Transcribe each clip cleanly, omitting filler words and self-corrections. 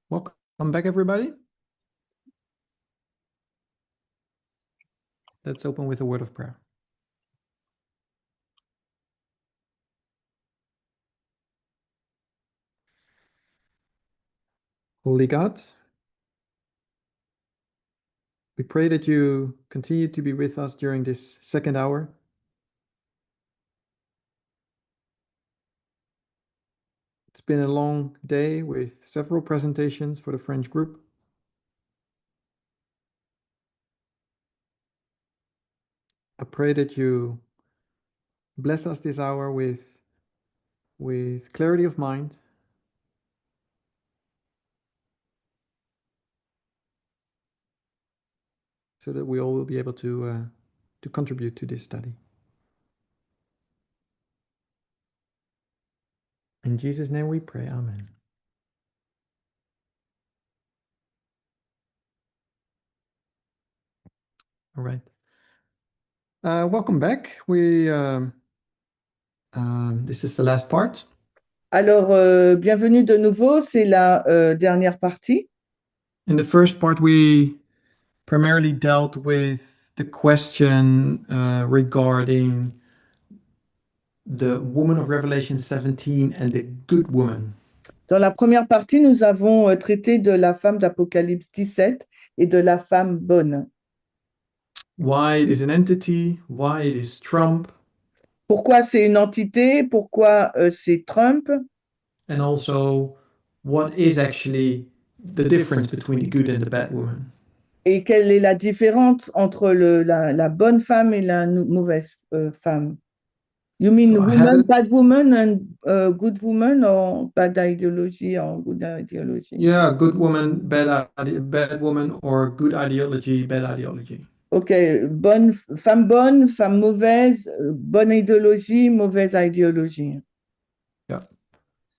Welcome back, everybody. Let's open with a word of prayer. Holy God, we pray that you continue to be with us during this second hour. It's been a long day with several presentations for the French group. I pray that you bless us this hour with clarity of mind, so that we all will be able to contribute to this study. In Jesus' name we pray, amen. All right. Welcome back. This is the last part. Alors, bienvenue de nouveau, c'est la dernière partie. In the first part, we primarily dealt with the question regarding the woman of Revelation 17 and the good woman. Dans la première partie, nous avons traité de la femme d'Apocalypse 17 et de la femme bonne. Why it is an entity, why it is Trump, Pourquoi c'est une entité, pourquoi c'est Trump, and also what is actually the difference between the good and the bad woman. et quelle est la différence entre la bonne femme et la mauvaise femme. You mean So woman, bad woman and good woman, or bad ideology or good ideology? Yeah, good woman, bad woman, or good ideology, bad ideology. Ok, bonne femme mauvaise, bonne idéologie, mauvaise idéologie. Yeah.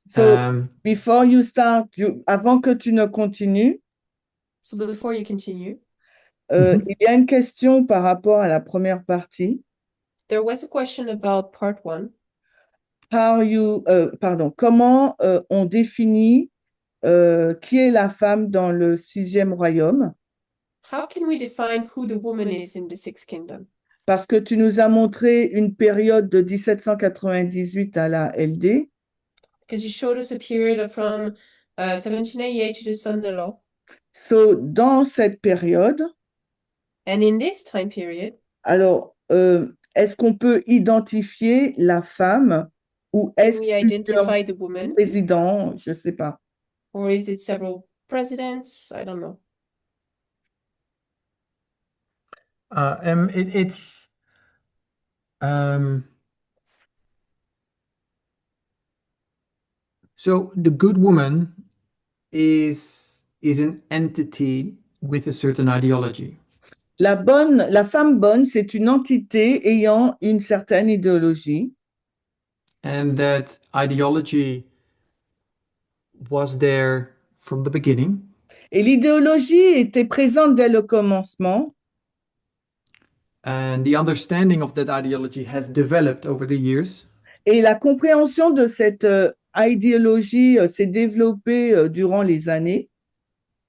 So before you start, avant que tu ne continues, So before you continue, il y a une question par rapport à la première partie. there was a question about part one. Comment on définit qui est la femme dans le sixième royaume? How can we define who the woman is in the sixth kingdom? Parce que tu nous as montré une période de 1798 à la LD. Because you showed us a period from 1788 to the Sunday Law. So, dans cette période, and in this time period, alors, est-ce qu'on peut identifier la femme ou est-ce we identify the woman? Président, je ne sais pas. Or is it several presidents? I don't know. It's so the good woman is an entity with a certain ideology. La femme bonne, c'est une entité ayant une certaine idéologie. And that ideology was there from the beginning. Et l'idéologie était présente dès le commencement. And the understanding of that ideology has developed over the years. Et la compréhension de cette idéologie s'est développée durant les années.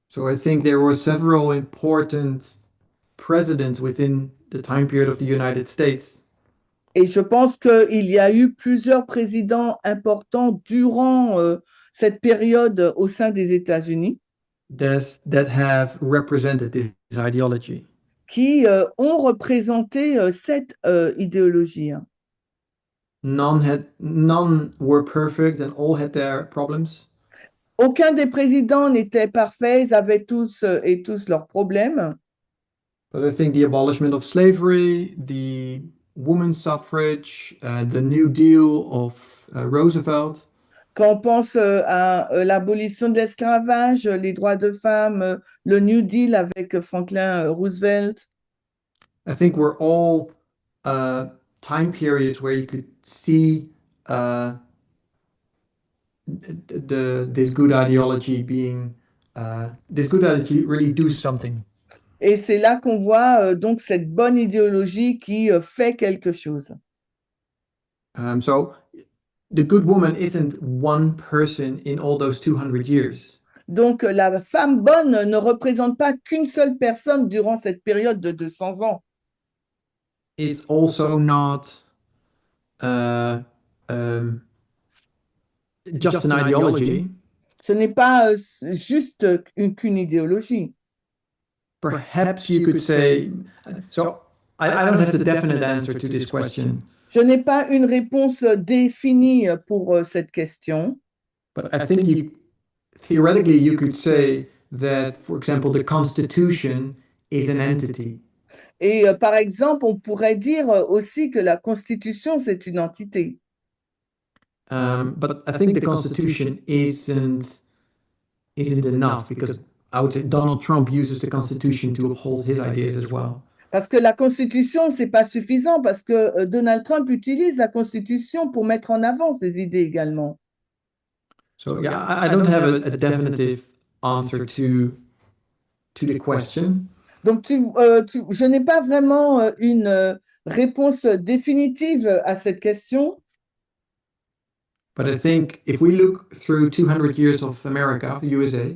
So I think there were several important presidents within the time period of the United States. Et je pense qu'il y a eu plusieurs présidents importants durant cette période au sein des États-Unis That have represented this ideology. qui ont représenté cette idéologie. None were perfect and all had their problems. Aucun des présidents n'était parfait, ils avaient tous et tous leurs problèmes. But I think the abolishment of slavery, the women's suffrage, the New Deal of Roosevelt. Quand on pense à l'abolition de l'esclavage, les droits de femmes, le New Deal avec Franklin Roosevelt. I think we're all time periods where you could see this good ideology being this good ideology really do something. Et c'est là qu'on voit donc cette bonne idéologie qui fait quelque chose. So the good woman isn't one person in all those 200 years. Donc, la femme bonne ne représente pas qu'une seule personne durant cette période de 200 ans. It's also not uh, um, just an ideology. Ce n'est pas juste qu'une idéologie. Perhaps you could say, so I don't have the definite answer to this question, Je n'ai pas une réponse définie pour cette question, but I think theoretically you could say that, for example, the Constitution is an entity. et par exemple, on pourrait dire aussi que la Constitution, c'est une entité. But I think the Constitution isn't enough because I would say Donald Trump uses the Constitution to uphold his ideas as well. Parce que la Constitution, c'est pas suffisant, parce que Donald Trump utilise la Constitution pour mettre en avant ses idées également. So yeah, I don't have a definitive answer to the question. Donc, je n'ai pas vraiment une réponse définitive à cette question, But I think if we look through 200 years of America, of the USA,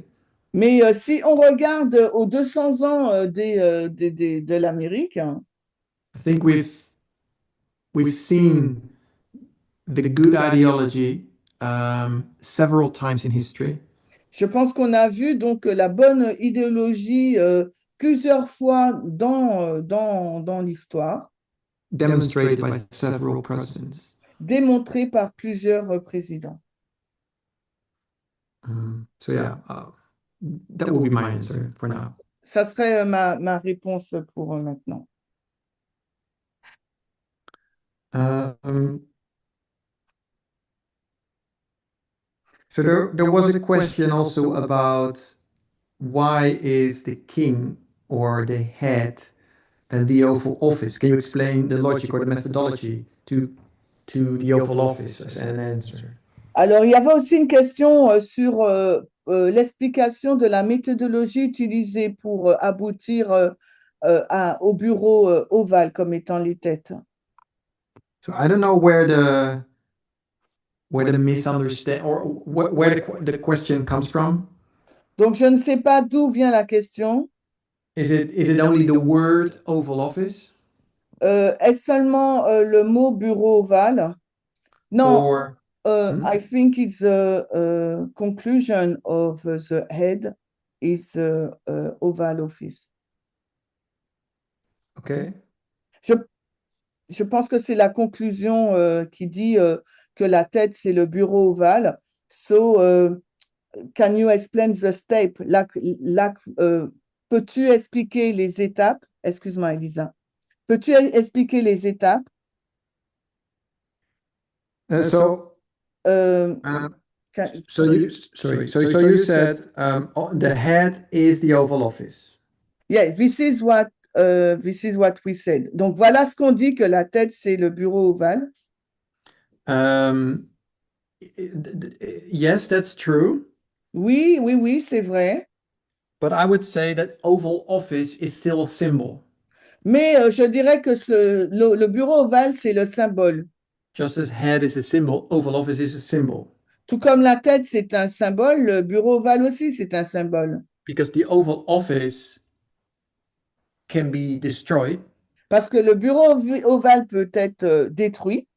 mais si on regarde aux 200 ans de l'Amérique, I think we've seen the good ideology several times in history, je pense qu'on a vu donc la bonne idéologie plusieurs fois dans l'histoire, demonstrated by several presidents. démontrée par plusieurs présidents. So yeah, that will be my answer for now. Ça serait ma réponse pour maintenant. So there was a question also about why is the king or the head and the Oval Office? Can you explain the logic or the methodology to the Oval Office as an answer? Alors, il y avait aussi une question sur l'explication de la méthodologie utilisée pour aboutir au bureau ovale comme étant les têtes. So I don't know where the misunderstand or where the question comes from. Donc, je ne sais pas d'où vient la question. Is it only the word Oval Office? Est-ce seulement le mot bureau ovale? Non, Or I think it's a conclusion of the head is oval office. okay. Je pense que c'est la conclusion qui dit que la tête, c'est le bureau ovale. So, can you explain the step? Peux-tu expliquer les étapes? Excuse-moi, Elisa. Peux-tu expliquer les étapes? So Euh, so you sorry. So you said the head is the Oval Office. yeah, this is what we said. Donc, voilà ce qu'on dit que la tête, c'est le bureau ovale. Yes, that's true. Oui, oui, oui, c'est vrai. But I would say that Oval Office is still a symbol. Mais je dirais que le bureau ovale, c'est le symbole. Just as head is a symbol, Oval Office is a symbol. Tout comme la tête, c'est un symbole, le bureau ovale aussi, c'est un symbole. Because the Oval Office can be destroyed Parce que le bureau ovale peut être détruit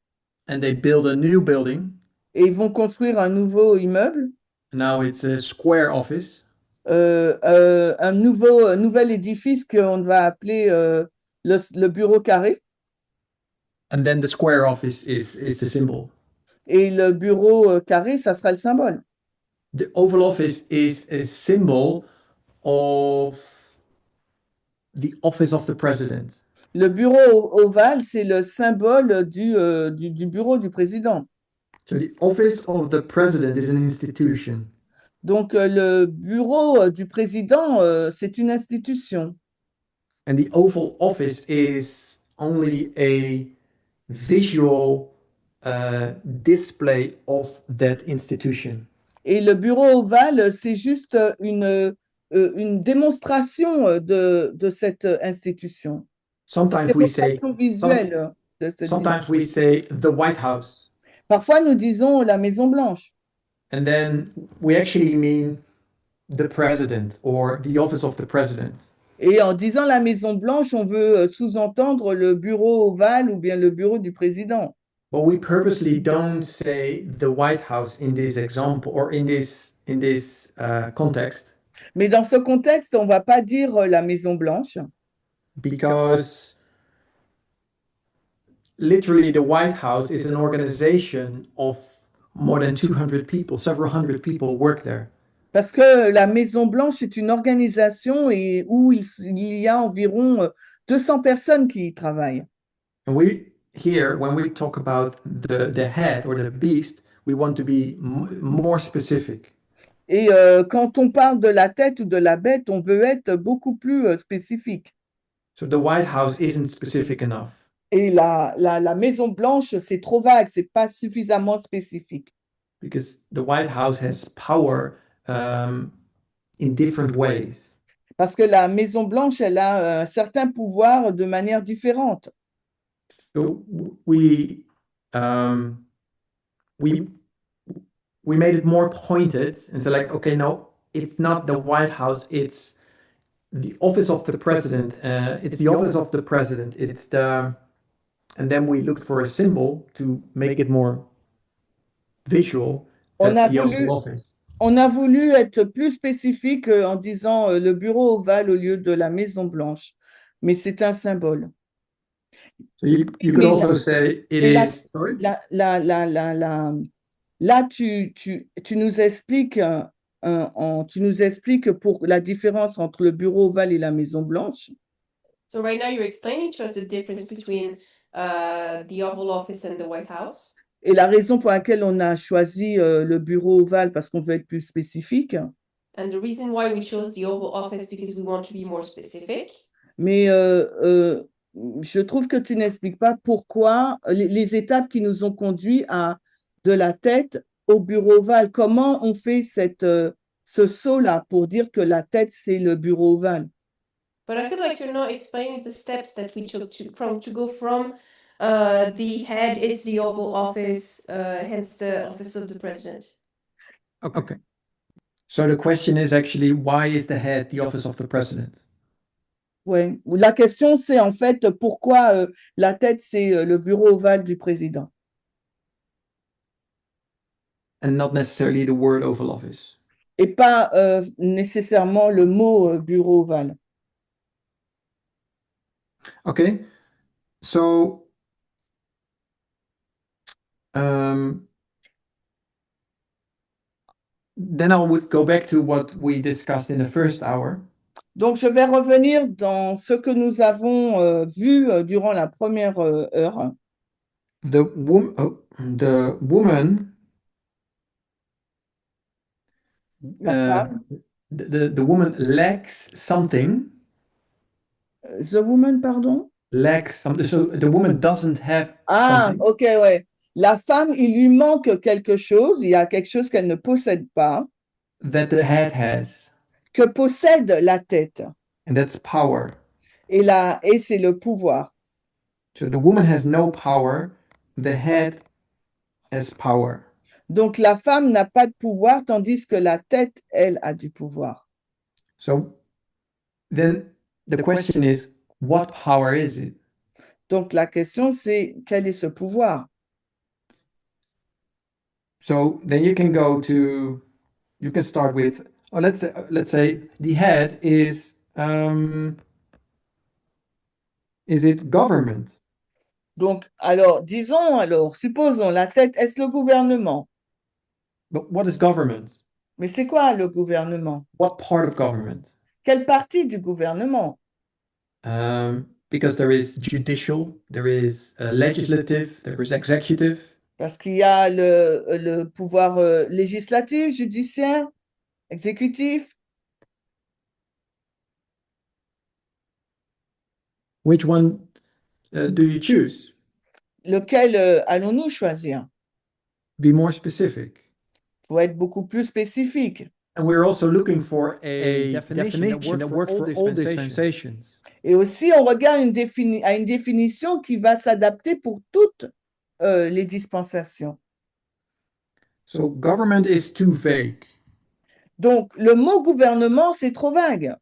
and they build a new building. et ils vont construire un nouveau immeuble, Now it's a square office. un nouvel édifice qu'on va appeler le bureau carré. And then the square office is the symbol. Et le bureau carré, ça sera le symbole. The Oval Office is a symbol of the office of the president. Le bureau ovale, c'est le symbole du bureau du président. So the office of the president is an institution. Donc, le bureau du président, c'est une institution. And the Oval Office is only a visual display of that institution. Et le bureau ovale, c'est juste une démonstration de cette institution. Sometimes we say, Démonstration visuelle de cette sometimes we say the White House, Parfois, nous disons la Maison Blanche. and then we actually mean the president or the office of the president. Et en disant la Maison Blanche, on veut sous-entendre le bureau ovale ou bien le bureau du président. But we purposely don't say the White House in this example or in this context Mais dans ce contexte, on ne va pas dire la Maison Blanche because literally the White House is an organization of more than 200 people, several hundred people work there. parce que la Maison Blanche est une organisation où il y a environ 200 personnes qui y travaillent. And we here, when we talk about the head or the beast, we want to be more specific. Et quand on parle de la tête ou de la bête, on veut être beaucoup plus spécifique. So the White House isn't specific enough. Et la Maison Blanche, c'est trop vague, c'est pas suffisamment spécifique. Because the White House has power in different ways. Parce que la Maison Blanche, elle a un certain pouvoir de manière différente. So we made it more pointed and said like, okay, no, it's not the White House, it's the office of the president. It's the office of the president. It's the, and then we looked for a symbol to make it more visual. On a That's the voulu, Oval Office. on a voulu être plus spécifique en disant le bureau ovale au lieu de la Maison Blanche. Mais c'est un symbole. So you could Mais also say it et la- is. Sorry? Là, tu nous expliques, tu nous expliques pour la différence entre le bureau ovale et la Maison Blanche. So right now you're explaining to us the difference between the Oval Office and the White House. Et la raison pour laquelle on a choisi le bureau ovale, parce qu'on veut être plus spécifique. And the reason why we chose the Oval Office because we want to be more specific. Mais je trouve que tu n'expliques pas pourquoi les étapes qui nous ont conduit à de la tête au bureau ovale. Comment on fait ce saut-là pour dire que la tête, c'est le bureau ovale? But I feel like you're not explaining the steps that we took to go from the head is the Oval Office, hence the office of the president. Okay. So the question is actually, why is the head the office of the president? Ouais. La question, c'est en fait pourquoi la tête, c'est le bureau ovale du président. And not necessarily the word Oval Office. Et pas nécessairement le mot bureau ovale. Okay. So then I would go back to what we discussed in the first hour. Donc, je vais revenir dans ce que nous avons vu durant la première heure. The woman, La femme, the woman lacks something. the woman, pardon? Lacks something. So the woman doesn't have Ah, something ok, ouais. La femme, il lui manque quelque chose, il y a quelque chose qu'elle ne possède pas, that the head has, que possède la tête. and that's power. Et c'est le pouvoir. So the woman has no power, the head has power. Donc, la femme n'a pas de pouvoir, tandis que la tête, elle, a du pouvoir. So then the question is, what power is it? Donc, la question, c'est quel est ce pouvoir? So then you can you can start with, oh, let's say the head is it government? Donc, supposons, la tête, est-ce le gouvernement? But what is government? Mais c'est quoi le gouvernement? What part of government? Quelle partie du gouvernement? Because there is judicial, there is legislative, there is executive. Parce qu'il y a le pouvoir législatif, judiciaire, exécutif. Which one do you choose? Lequel allons-nous choisir? Be more specific. Il faut être beaucoup plus spécifique. And we're also looking for a definition that works for all dispensations. Et aussi, on regarde à une définition qui va s'adapter pour toutes les dispensations. So government is too vague. Donc, le mot gouvernement, c'est trop vague.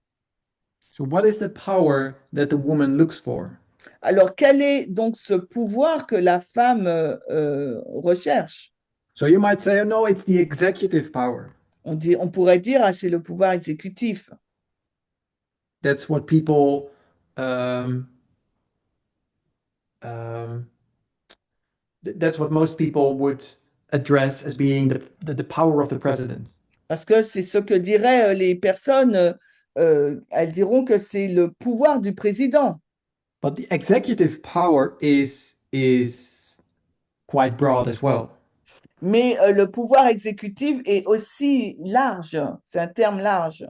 So what is the power that the woman looks for? Alors, quel est donc ce pouvoir que la femme recherche? So you might say, oh, no, it's the executive power. On pourrait dire, ah, c'est le pouvoir exécutif. That's what people um, that's what most people would address as being the power of the president. Parce que c'est ce que diraient les personnes, elles diront que c'est le pouvoir du président. But the executive power is quite broad as well. Mais le pouvoir exécutif est aussi large, c'est un terme large.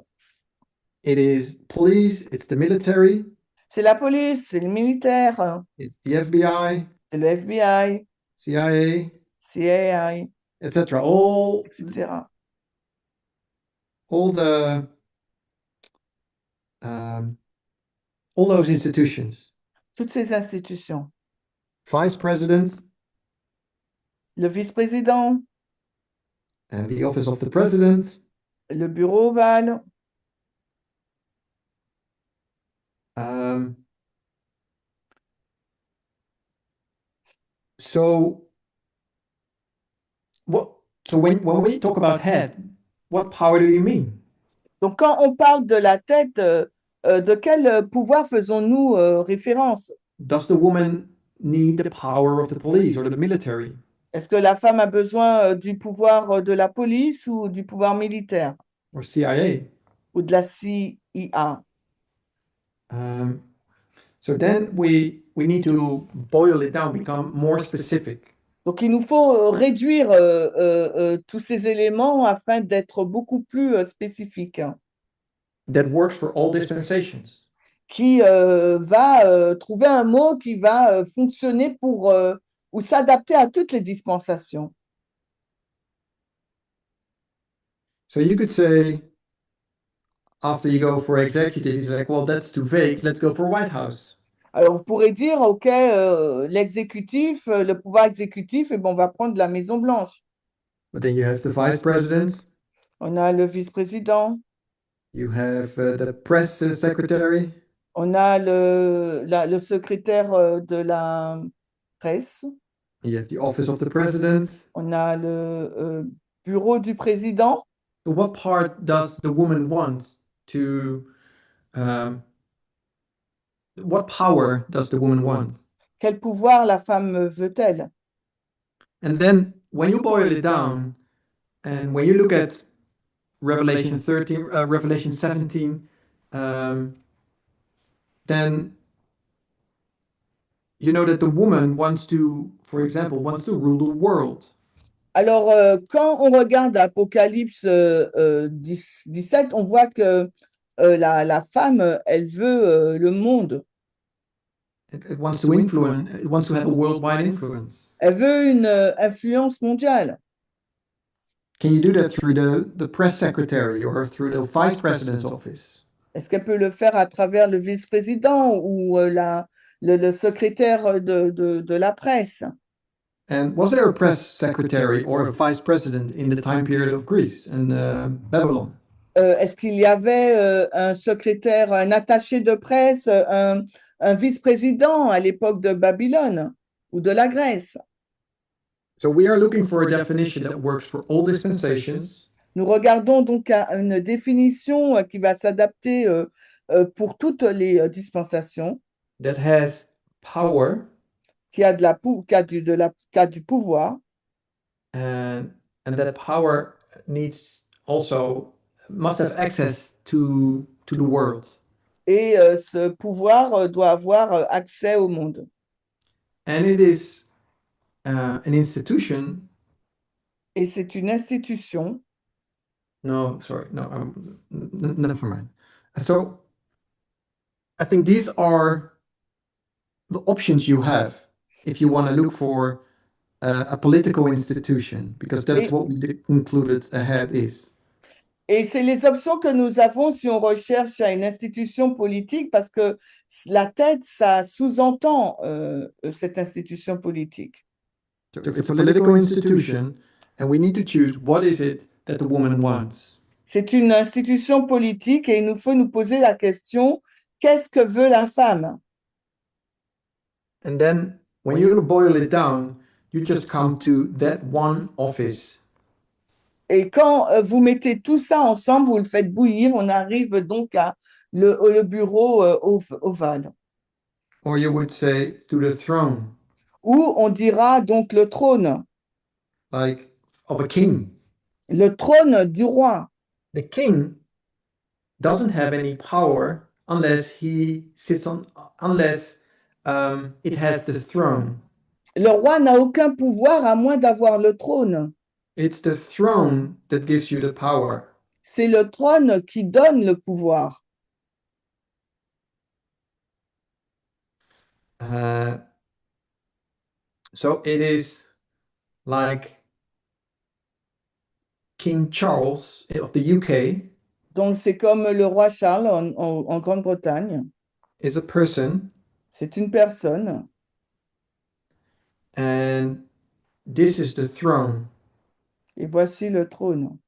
It is police, it's the military, C'est la police, c'est le militaire, it's the FBI, c'est le FBI, CIA, CIA, etc. etc. All the um, all those institutions. Toutes ces institutions. Vice president Le vice-président, and the office of the president. le bureau ovale, Um, so what? So when we talk about head, what power do you mean? Donc, quand on parle de la tête, de quel pouvoir faisons-nous référence? Does the woman need the power of the police or the military Est-ce que la femme a besoin du pouvoir de la police ou du pouvoir militaire or CIA? ou de la CIA? So then we need to boil it down, become more specific. Donc, il nous faut réduire tous ces éléments afin d'être beaucoup plus spécifique, hein, That works for all dispensations. qui va trouver un mot qui va fonctionner pour ou s'adapter à toutes les dispensations. So you could say, after you go for executive, he's like, well, that's too vague. Let's go for White House. Alors, vous pourrez dire, OK, l'exécutif, le pouvoir exécutif, et bon, on va prendre la Maison Blanche. But then you have the vice president, On a le vice-président, you have the press secretary, on a le secrétaire de la presse, you have the office of the president. on a le bureau du président. So what part does the woman want to, what power does the woman want? Quel pouvoir la femme veut-elle? And then when you boil it down, and when you look at Revelation 13, Revelation 17, then you know that the woman wants to, for example, wants to rule the world. Alors, quand on regarde Apocalypse 17, on voit que la femme, elle veut le monde. It wants to influence, it wants to have a worldwide influence. Elle veut une influence mondiale. Can you do that through the press secretary or through the vice president's office? Est-ce qu'elle peut le faire à travers le vice-président ou le secrétaire de la presse? And was there a press secretary or a vice president in the time period of Greece and Babylon? Est-ce qu'il y avait un secrétaire, un attaché de presse, un vice-président à l'époque de Babylone ou de la Grèce? So we are looking for a definition that works for all dispensations, Nous regardons donc à une définition qui va s'adapter pour toutes les dispensations, that has power qui a, qui a du pouvoir, and that power needs also must have access to the world. et ce pouvoir doit avoir accès au monde. And it is an institution. Et c'est une institution. No, sorry, no, never mind. So I think these are the options you have if you want to look for a political institution, because that's what we concluded ahead is. Et c'est les options que nous avons si on recherche à une institution politique, parce que la tête, ça sous-entend cette institution politique. So it's a political institution, and we need to choose what is it that the woman wants. C'est une institution politique et il nous faut nous poser la question, qu'est-ce que veut la femme? And then when you boil it down, you just come to that one office. Et quand vous mettez tout ça ensemble, vous le faites bouillir, on arrive donc à le bureau ovale. Or you would say to the throne, Ou on dira donc le trône like of a king. du roi. The king doesn't have any power unless he sits on, unless it has the throne. Le roi n'a aucun pouvoir à moins d'avoir le trône. It's the throne that gives you the power. C'est le trône qui donne le pouvoir. So it is like King Charles of the UK Donc c'est comme le roi Charles en Grande-Bretagne. is a person, C'est une personne. and this is the throne. Et voici le trône.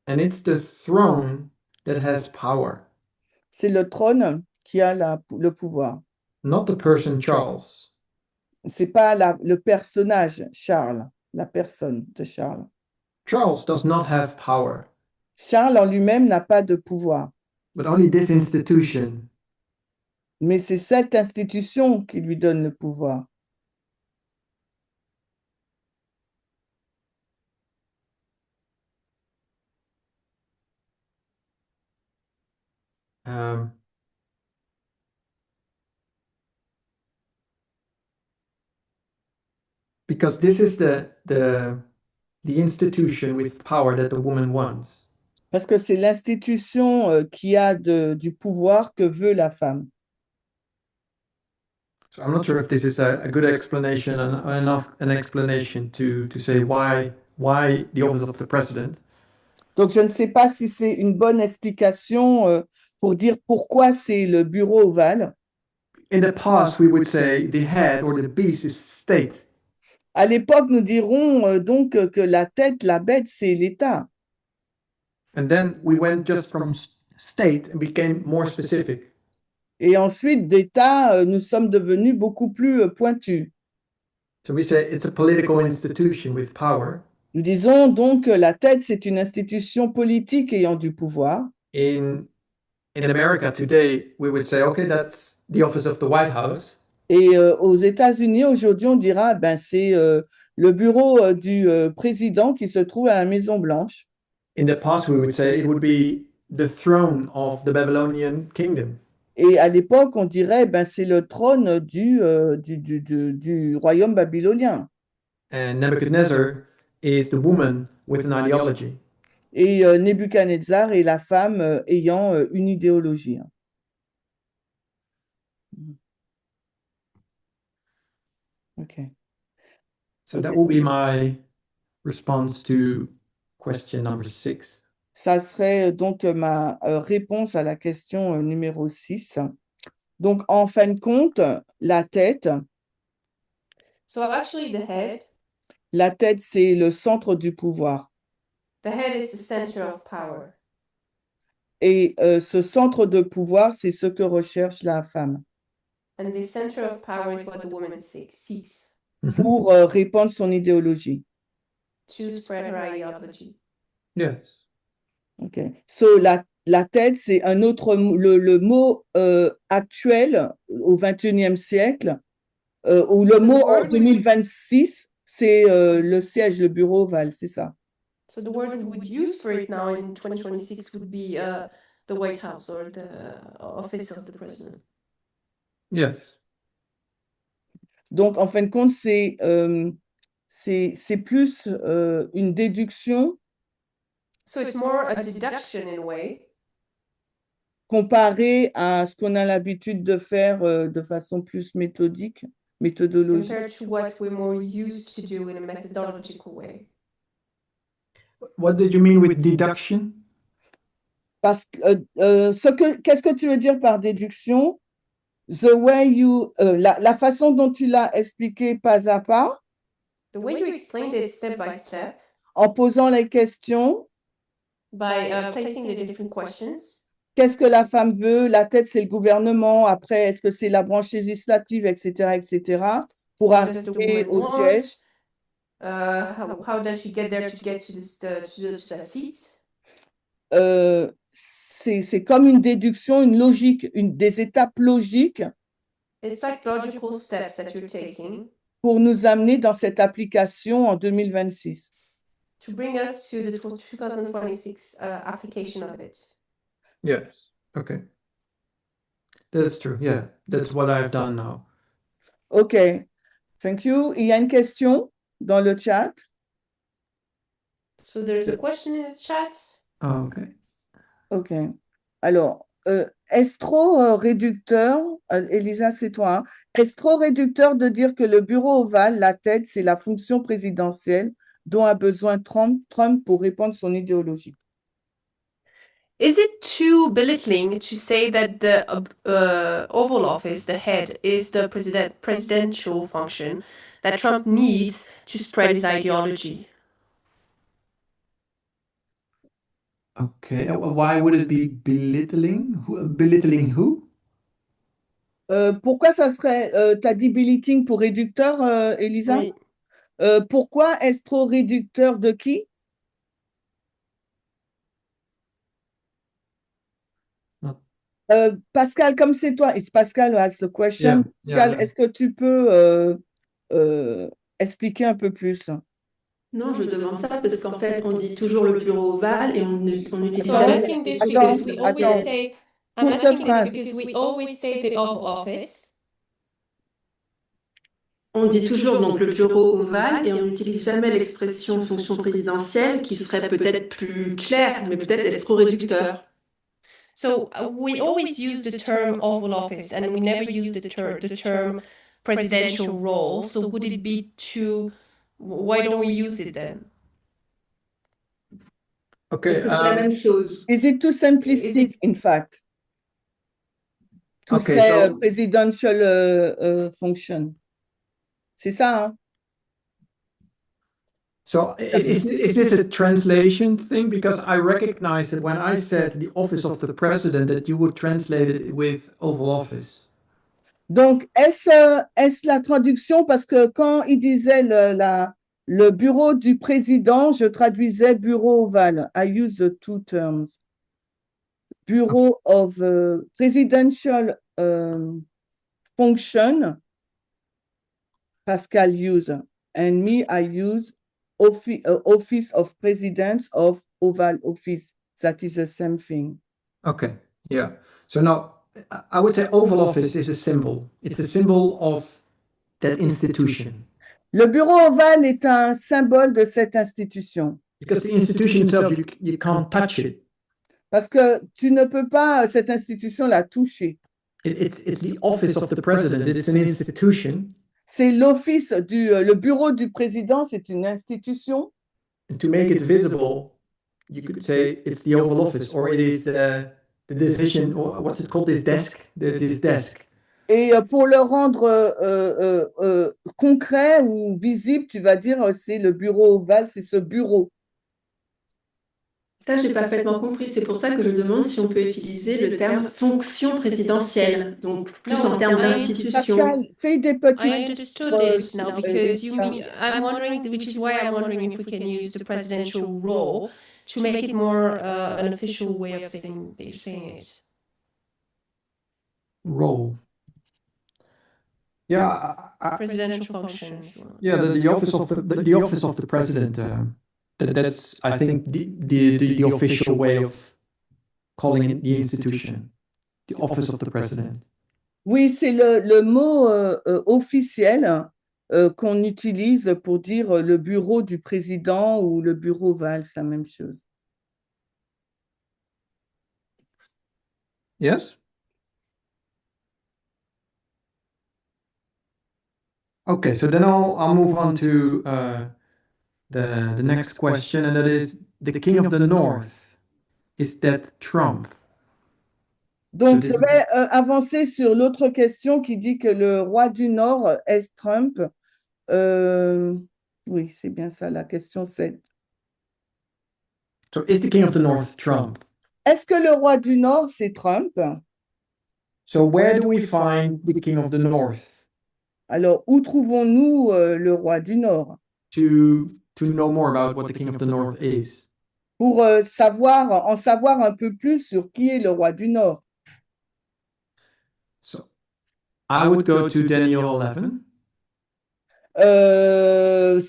And it's the throne that has power, C'est le trône qui a le pouvoir. not the person Charles. C'est pas le personnage Charles, la personne de Charles. Charles does not have power, Charles en lui-même n'a pas de pouvoir, but only this institution. mais c'est cette institution qui lui donne le pouvoir. Because this is the institution with power that the woman wants. Parce que c'est l'institution qui a du pouvoir que veut la femme. So I'm not sure if this is a good explanation and enough an explanation to say why the office of the president. Donc, je ne sais pas si c'est une bonne explication pour dire pourquoi c'est le bureau ovale. In the past, we would say the head or the beast is state. À l'époque, nous dirons donc que la tête, la bête, c'est l'État. And then we went just from state and became more specific. Et ensuite, d'État, nous sommes devenus beaucoup plus pointus. So we say it's a political institution with power. Nous disons donc que la tête, c'est une institution politique ayant du pouvoir. In America today, we would say, okay, that's the office of the White House. Et aux États-Unis, aujourd'hui, on dira, ben, c'est le bureau du président qui se trouve à la Maison-Blanche. In the past, we would say it would be the throne of the Babylonian kingdom. Et à l'époque, on dirait, ben, c'est le trône du royaume babylonien. And Nebuchadnezzar is the woman with an ideology. Et Nebuchadnezzar est la femme ayant une idéologie. Okay. So that will be my response to question number 6. Ça serait donc ma réponse à la question numéro 6. Donc, en fin de compte, la tête, So actually la tête, c'est le centre du pouvoir. the head is the center of power. Et ce centre de pouvoir, c'est ce que recherche la femme And the center of power is what the woman seeks pour répandre son idéologie. to spread her ideology. Yes. Okay. So, la tête, c'est un autre le mot actuel au XXIe siècle, ou le So the mot en word we would- 2026, c'est le siège, le bureau ovale, c'est ça. So the word we would use for it now in 2026 would be the White House or the office of the president. Yes. Donc, en fin de compte, c'est plus une déduction So it's more a deduction in a way comparée à ce qu'on a l'habitude de faire de façon plus méthodique, méthodologique. compared to what we're more used to do in a methodological way. What did you mean with deduction? Parce que qu'est-ce que tu veux dire par déduction? The way you, la façon dont tu l'as expliqué pas à pas, The way you explained it step by step, en posant les questions, by placing the different questions. Qu'est-ce que la femme veut? La tête, c'est le gouvernement. Après, est-ce que c'est la branche législative, etc., etc., pour What does the arriver woman au want? siège? How does she get there to get to this to that seat? C'est comme une déduction, une logique, des étapes logiques It's like logical steps that you're taking pour nous amener dans cette application en 2026. to bring us to the 2026 application of it. Yes. Okay. That's true. Yeah. That's what I've done now. OK. Thank you. Il y a une question dans le chat. So there's a question in the chat. Oh, okay. OK. Alors, est-ce trop réducteur, Elisa, c'est toi, hein? Est-ce trop réducteur de dire que le bureau ovale, la tête, c'est la fonction présidentielle dont a besoin Trump pour répandre son idéologie? Is it too belittling to say that the Oval Office, the head, is the presidential function that Trump needs to spread his ideology? Okay. Why would it be belittling? Belittling who? Pourquoi ça serait, t'as dit belittling pour réducteur, Elisa? Oui. Pourquoi est-ce trop réducteur de qui? Non. Pascal, comme c'est toi, it's Pascal who has the question. Yeah, Pascal, yeah. est-ce que tu peux expliquer un peu plus? Non, je demande ça parce qu'en fait, on dit toujours le bureau ovale et on n'utilise So I'm jamais. asking this Attends, because we always attends. say, I'm Pour asking cette this phrase. because we always say the Oval Office. On dit toujours donc le bureau ovale et on n'utilise jamais l'expression fonction présidentielle qui serait peut-être plus claire, mais peut-être est-ce trop réducteur. So we always use the term Oval Office and we never use the term presidential role. So would it be too, why don't we use it then? Okay. Est-ce que c'est la même chose? Is it too simplistic, in fact? To Okay, say so- presidential function. C'est ça, hein? So is this a translation thing? Because I recognize that when I said the office of the president, that you would translate it with Oval Office. Donc, est-ce la traduction? Parce que quand il disait le bureau du président, je traduisais bureau ovale. I use the two terms. Bureau of presidential function, Pascal use. And me, I use office of presidents of Oval Office. That is the same thing. Okay, yeah. So now I would say Oval Office is a symbol. It's a symbol of that institution. Le bureau ovale est un symbole de cette institution. Because the institution itself, you can't touch it. Parce que tu ne peux pas, cette institution, la toucher. It's the office of the president. It's an institution. C'est l'office le bureau du président, c'est une institution. And to make it visible, you could say it's the Oval Office, or it is the decision, or what's it called, this desk, this desk. Et pour le rendre concret ou visible, tu vas dire c'est le bureau ovale, c'est ce bureau. Ça, j'ai parfaitement compris. C'est pour ça que je demande si on peut utiliser le terme fonction présidentielle, donc plus Non, en termes I- d'institution. Pascal, fais des petites. I understood this now because you mean, I'm wondering, which is why I'm wondering if we can use the presidential role to make it more an official way of saying it. Role. Yeah, Presidential function. if you want. yeah. The office of the office of the president. That's I think the official way of calling it the institution, the office of the president. Oui, c'est le mot officiel qu'on utilise pour dire le bureau du président ou le bureau ovale, c'est la même chose. Yes. Okay, so then I'll move on to the next question, and that is the King of the North. Is that Trump? Donc, So je this- vais avancer sur l'autre question qui dit que le roi du Nord est Trump. Oui, c'est bien ça, la question 7. So is the king of the north Trump? Est-ce que le roi du Nord, c'est Trump? So where do we find the king of the north Alors, où trouvons-nous le roi du Nord? to know more about what the king of the north is? Pour en savoir un peu plus sur qui est le roi du Nord. So I would go to Daniel 11.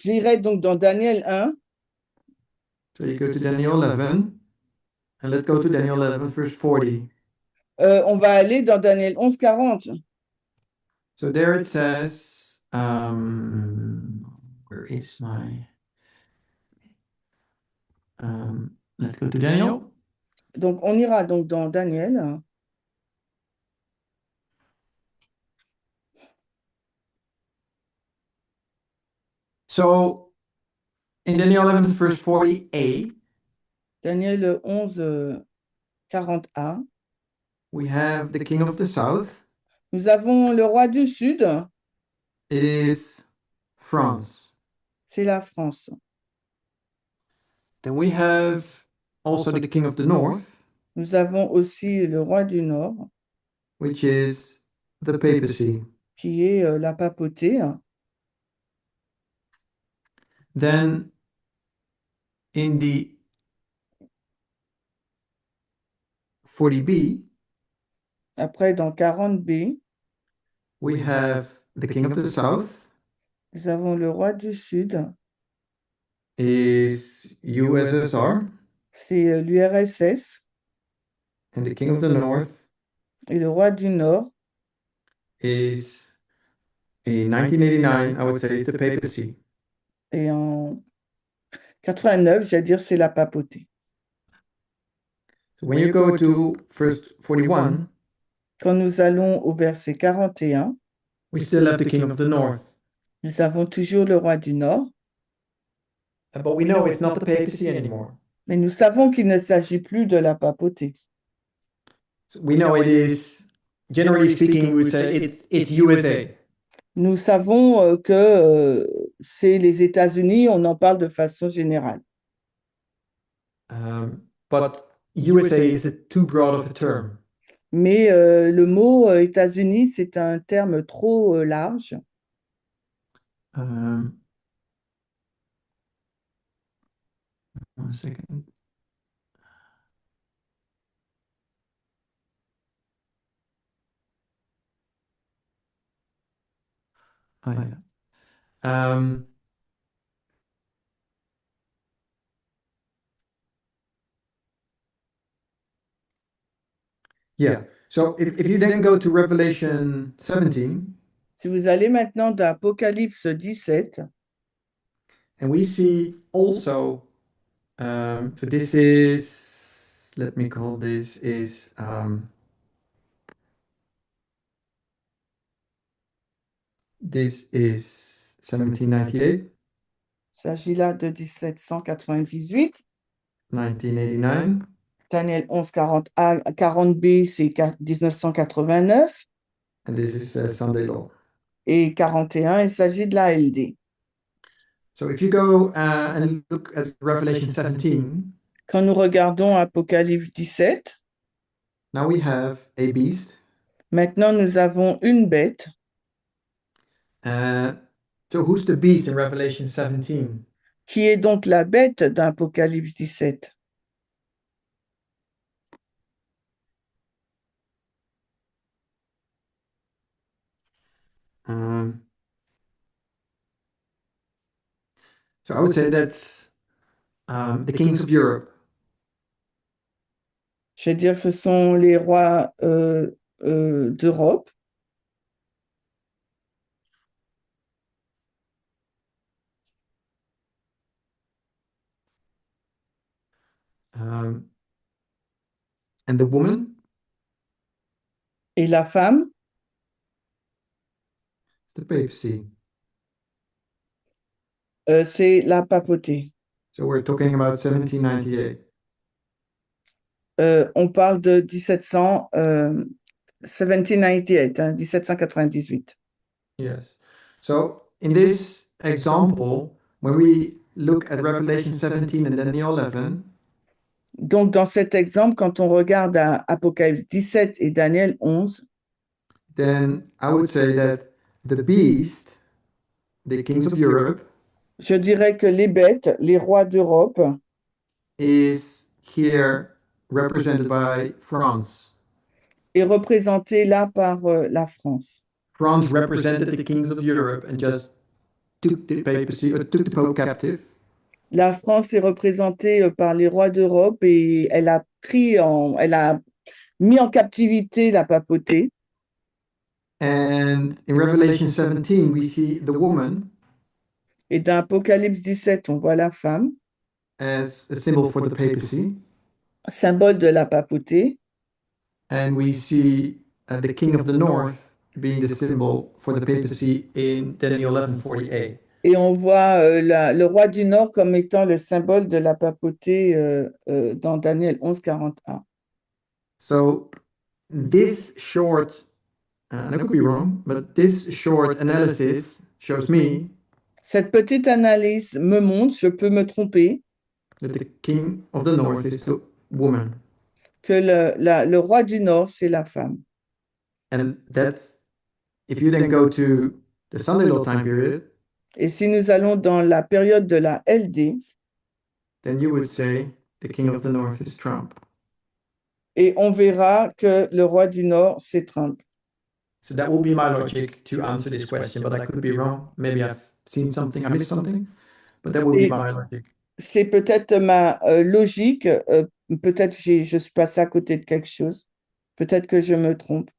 J'irai donc dans Daniel 1. So you go to Daniel 11, and let's go to Daniel 11, verse 40. On va aller dans Daniel 11, 40. So there it says, where is my, let's go to Daniel. Donc, on ira donc dans Daniel. So in Daniel 11, verse 40a, Daniel 11, 40a. we have the king of the south. Nous avons le roi du Sud, It is France. c'est la France. Then we have also the king of the north, Nous avons aussi le roi du Nord, which is the papacy. qui est la papauté. Then in the 40b, Après, dans 40b, we have the king of the south nous avons le roi du Sud, is USSR, c'est l'URSS, and the king of the north et le roi du Nord, is in 1989, I would say, is the papacy. et en 89, j'allais dire, c'est la papauté. So when you go to verse 41, Quand nous allons au verset 41, we still have the king of the north. nous avons toujours le roi du Nord, But we know it's not the papacy anymore. mais nous savons qu'il ne s'agit plus de la papauté. So we know it is, generally speaking, we would say it's USA. Nous savons que c'est les États-Unis, on en parle de façon générale. But USA is a too broad of a term. Mais le mot États-Unis, c'est un terme trop large. One second. Oh, yeah. Yeah. So if you then go to Revelation 17, Si vous allez maintenant dans Apocalypse 17, and we see also, so this is, let me call this is, this is 1798, il s'agit là de 1798. 1989, Daniel 11, 40A, 40B, c'est 1989. and this is Sunday law. Et 41, il s'agit de la LD. So if you go and look at Revelation 17, Quand nous regardons Apocalypse 17, now we have a beast. maintenant nous avons une bête. So who's the beast in Revelation 17? Qui est donc la bête d'Apocalypse 17? So I would say that's the kings of Europe. Je veux dire, ce sont les rois d'Europe. And the woman, Et la femme, the papacy. c'est la papauté. So we're talking about 1798. On parle de 1798, 1798. Yes. So in this example, when we look at Revelation 17 and Daniel 11, Donc, dans cet exemple, quand on regarde à Apocalypse 17 et Daniel 11, then I would say that the beast, the kings of Europe, je dirais que les bêtes, les rois d'Europe, is here represented by France. est représenté là par la France. France represented the kings of Europe and just took the papacy or took the Pope captive. La France est représentée par les rois d'Europe et elle a mis en captivité la papauté. And in Revelation 17, we see the woman Et dans Apocalypse 17, on voit la femme, as a symbol for the papacy, symbole de la papauté. and we see the king of the north being the symbol for the papacy in Daniel 11:48. Et on voit le roi du Nord comme étant le symbole de la papauté dans Daniel 11, 41. So this short, and I could be wrong, but this short analysis shows me Cette petite analyse me montre, je peux me tromper, that the king of the north is the woman. que le roi du Nord, c'est la femme. And that's, if you then go to the Sunday law time period, Et si nous allons dans la période de la LD, then you would say the king of the north is Trump. et on verra que le roi du Nord, c'est Trump. So that will be my logic to answer this question, but I could be wrong. Maybe I've seen something, I missed something, but that will be my logic. C'est peut-être ma logique, peut-être je suis passé à côté de quelque chose, peut-être que je me trompe.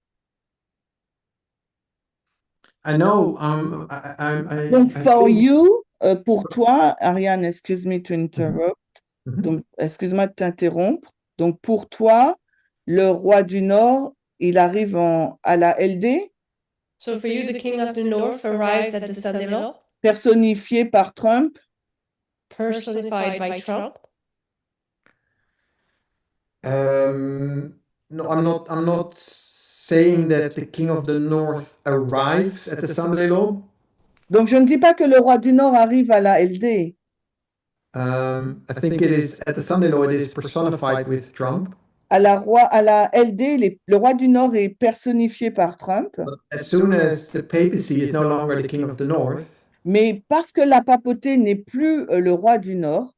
I know, Donc, I for think- you, pour toi, Ariane, excuse me to interrupt, Mhm. donc excuse-moi de t'interrompre. Donc, pour toi, le roi du Nord, il arrive à la LD, So for you, the king of the north arrives at the Sunday law, personnifié par Trump. personified by Trump. No, I'm not saying that the king of the north arrives at the Sunday law. Donc, je ne dis pas que le roi du Nord arrive à la LD. I think it is at the Sunday law, it is personified with Trump. À la LD, le roi du Nord est personnifié par Trump. But as soon as the papacy is no longer the king of the north, Mais parce que la papauté n'est plus le roi du Nord,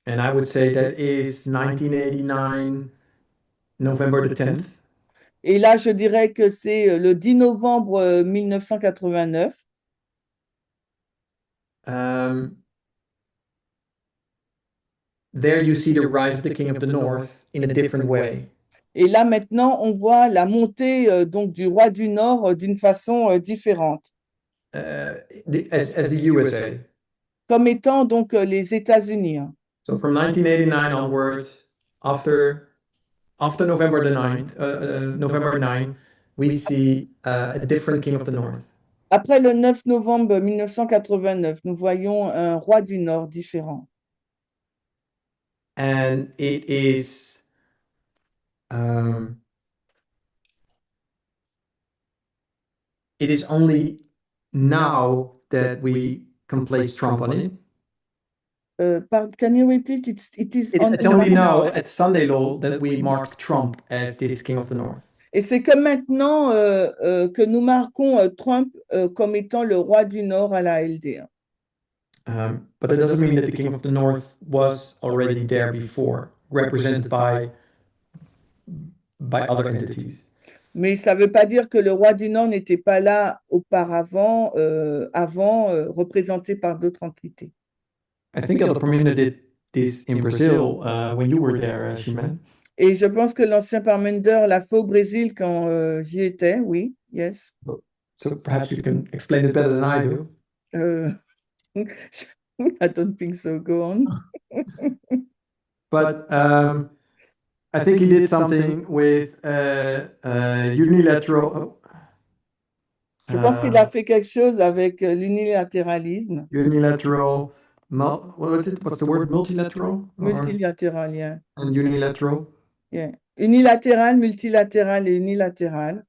and I would say that is 1989, November the 10th. et là je dirais que c'est le 10 novembre 1989, There you see the rise of the king of the north in a different way. et là maintenant on voit la montée donc du roi du Nord d'une façon différente, As the USA. comme étant donc les États-Unis. Hein. So from 1989 onwards, after November the 9th, November 9, we see a different king of the north. Après le 9 novembre 1989, nous voyons un roi du Nord différent. And it is only now that we can place Trump on it. Can you repeat? It is It's only now at Sunday law that we mark Trump as this king of the north. Et c'est que maintenant que nous marquons Trump comme étant le roi du Nord à la LD. But it doesn't mean that the king of the north was already there before, represented by other entities. Mais ça ne veut pas dire que le roi du Nord n'était pas là auparavant, représenté par d'autres entités. I think El Premier did this in Brazil when you were there, Shimon. Et je pense que l'ancien Parmender l'a fait au Brésil quand j'y étais, oui, yes. So perhaps you can explain it better than I do. I don't think so, go on. But I think he did something with unilateral. Je pense qu'il a fait quelque chose avec l'unilatéralisme. Unilateral. What was it? What's the word? Multilateral? Multilatéral, yeah. And unilateral. Yeah. Unilatéral, multilatéral et unilatéral.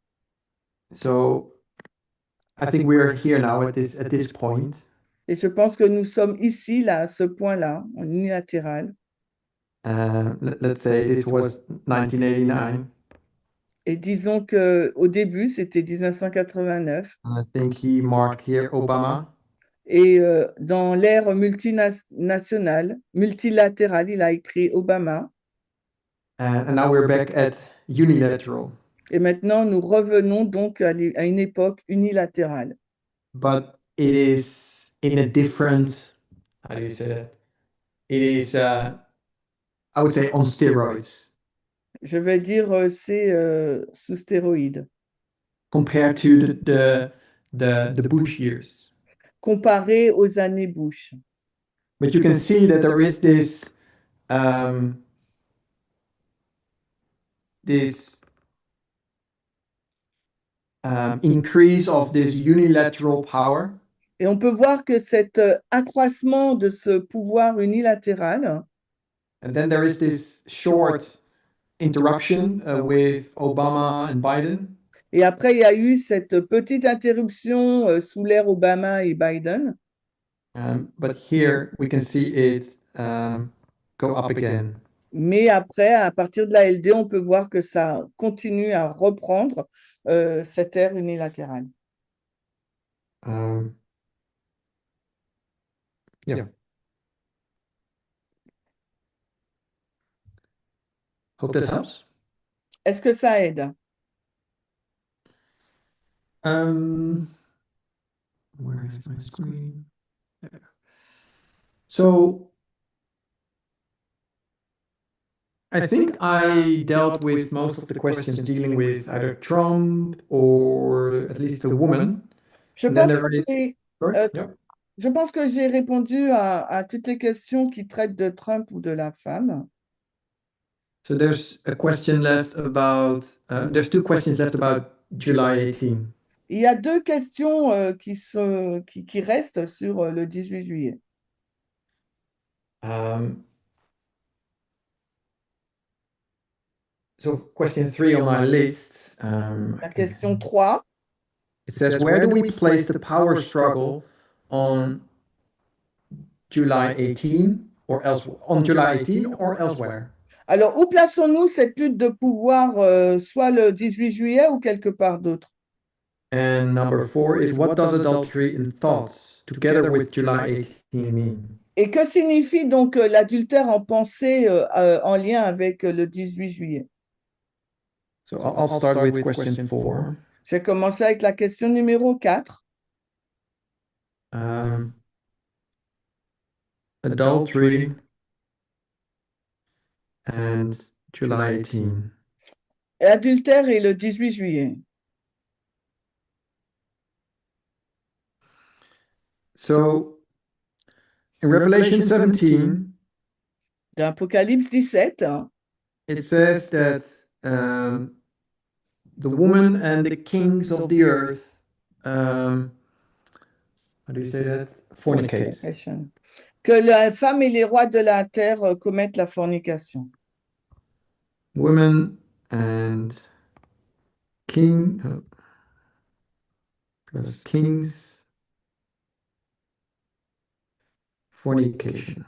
So I think we are here now at this point. Et je pense que nous sommes ici, là, à ce point-là, en unilatéral. let's say this was 1989. Et disons que au début, c'était 1989. And I think he marked here Obama. Et dans l'ère multinationale, multilatérale, il a écrit Obama. And now we're back at unilateral. Et maintenant, nous revenons donc à une époque unilatérale. But it is in a different, how do you say that? It is, I would say, on steroids Je vais dire c'est sous stéroïdes, compared to the Bush years. comparé aux années Bush. But you can see that there is this this increase of this unilateral power. Et on peut voir que cet accroissement de ce pouvoir unilatéral, And then there is this short interruption with Obama and Biden. et après il y a eu cette petite interruption sous l'ère Obama et Biden. But here we can see it go up again. Mais après, à partir de la LD, on peut voir que ça continue à reprendre cette ère unilatérale. Yeah. Hope that helps. Est-ce que ça aide? Where is my screen? There. So I think I dealt with most of the questions dealing with either Trump or at least a woman. Je And then pense there que is. j'ai Sorry? euh, je pense que j'ai répondu à toutes les questions qui traitent de Trump ou de la femme. So there's a question left about. There's two questions left about July 18. Il y a deux questions qui restent sur le 18 juillet. So question 3 on my list. La question 3, It says, where do we place the power struggle on July 18 or elsewhere? On July 18 or elsewhere? alors où plaçons-nous cette lutte de pouvoir, soit le 18 juillet ou quelque part d'autre? And number 4 is, what does adultery in thoughts together with July 18 mean? Et que signifie donc l'adultère en pensée en lien avec le 18 juillet? So I'll start with question 4. Je vais commencer avec la question numéro 4. Adultery and July 18. Adultère et le 18 juillet. So in Revelation 17, Dans Apocalypse 17, it says that the woman and the kings of the earth, how do you say that? Fornicate. que la femme et les rois de la terre commettent la fornication. Women and king plus kings, fornication.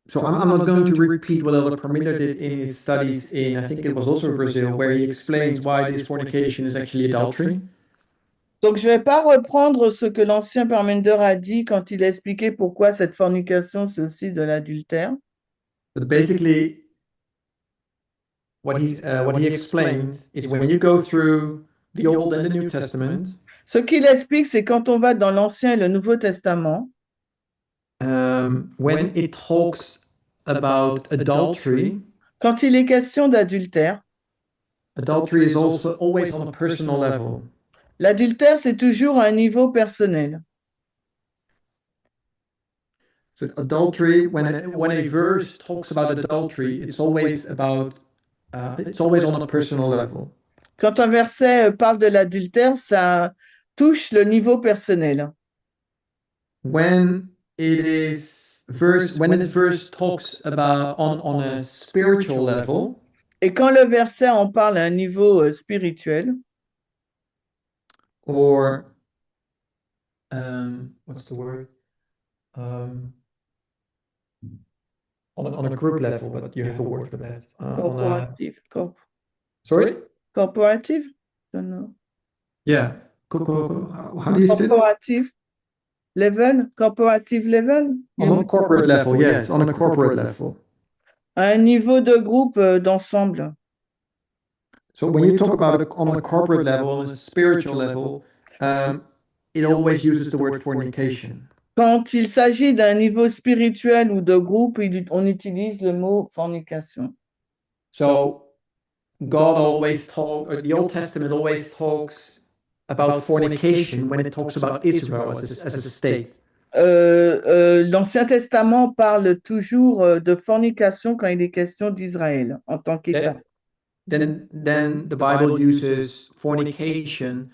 So I'm not going to repeat what Elder Parmila did in his studies in, I think it was also Brazil, where he explains why this fornication is actually adultery. Donc, je ne vais pas reprendre ce que l'ancien Parmender a dit quand il a expliqué pourquoi cette fornication, c'est aussi de l'adultère. But basically, what he explained is when you go through the Old and the New Testament, Ce qu'il explique, c'est quand on va dans l'Ancien et le Nouveau Testament, when it talks about adultery, quand il est question d'adultère, adultery is also always on a personal level. l'adultère, c'est toujours à un niveau personnel. So adultery, when a verse talks about adultery, it's always about it's always on a personal level. Quand un verset parle de l'adultère, ça touche le niveau personnel. When the verse talks about on a spiritual level, Et quand le verset en parle à un niveau spirituel, or what's the word? On a group level, but you have a word for that. Corporative. Sorry? Corporative? Don't know. Yeah. How do you say that? Corporative level? Corporative level? On a corporate level, yes, on a corporate level. À un niveau de groupe d'ensemble. So when you talk about it on a corporate level, on a spiritual level, it always uses the word fornication. Quand il s'agit d'un niveau spirituel ou de groupe, on utilise le mot fornication. So God always talk, or the Old Testament always talks about fornication when it talks about Israel as a state. L'Ancien Testament parle toujours de fornication quand il est question d'Israël en tant qu'État. Then the Bible uses fornication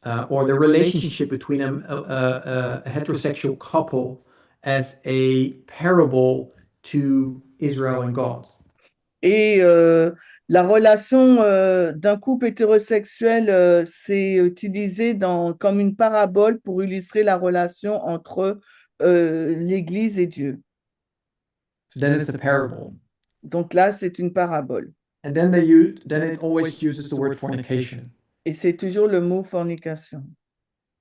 or the relationship between a heterosexual couple as a parable to Israel and God. Et la relation d'un couple hétérosexuel, c'est utilisé comme une parabole pour illustrer la relation entre l'Église et Dieu. So then it's a parable. Donc là, c'est une parabole. And then then it always uses the word fornication. Et c'est toujours le mot fornication.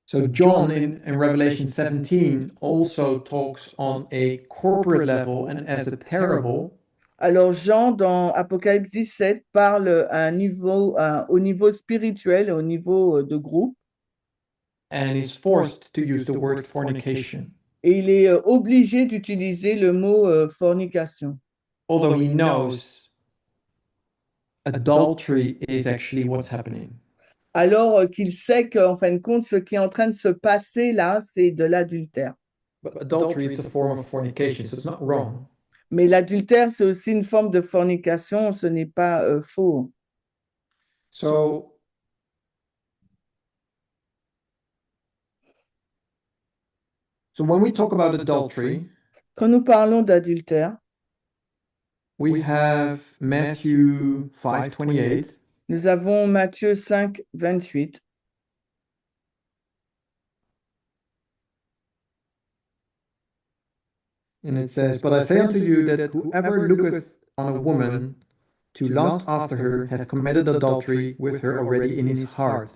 So John in Revelation 17 also talks on a corporate level and as a parable. Alors Jean, dans Apocalypse 17, parle au niveau spirituel, au niveau de groupe. And is forced to use the word fornication. Et il est obligé d'utiliser le mot fornication. Although he knows adultery is actually what's happening. Alors qu'il sait qu'en fin de compte, ce qui est en train de se passer là, c'est de l'adultère. But adultery is a form of fornication, so it's not wrong. Mais l'adultère, c'est aussi une forme de fornication, ce n'est pas faux. So when we talk about adultery, Quand nous parlons d'adultère, we have Matthew 5:28. nous avons Matthieu 5, 28. And it says, "But I say unto you that whoever looketh on a woman to lust after her hath committed adultery with her already in his heart."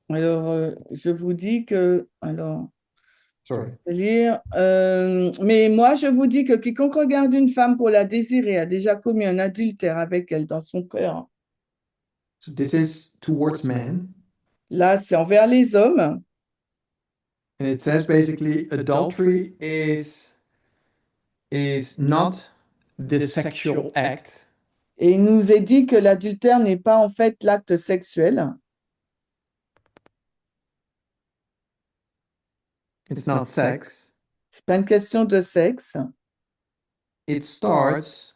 Alors, je vous dis que... Alors, Sorry. je vais lire, mais moi, je vous dis que quiconque regarde une femme pour la désirer a déjà commis un adultère avec elle dans son cœur. So this is towards men. Là, c'est envers les hommes. And it says basically adultery is not the sexual act. Et il nous est dit que l'adultère n'est pas en fait l'acte sexuel. It's not sex. C'est pas une question de sexe. It starts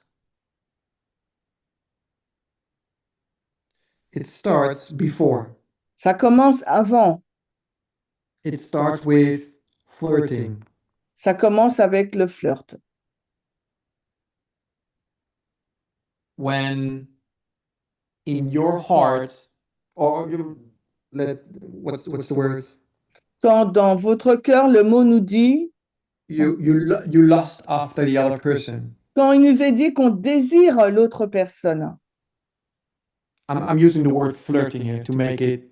before. Ça commence avant. It starts with flirting. Ça commence avec le flirt. When in your heart, or what's the word? Quand dans votre cœur, le mot nous dit, You lust after the other person. quand il nous est dit qu'on désire l'autre personne. I'm using the word flirting here to make it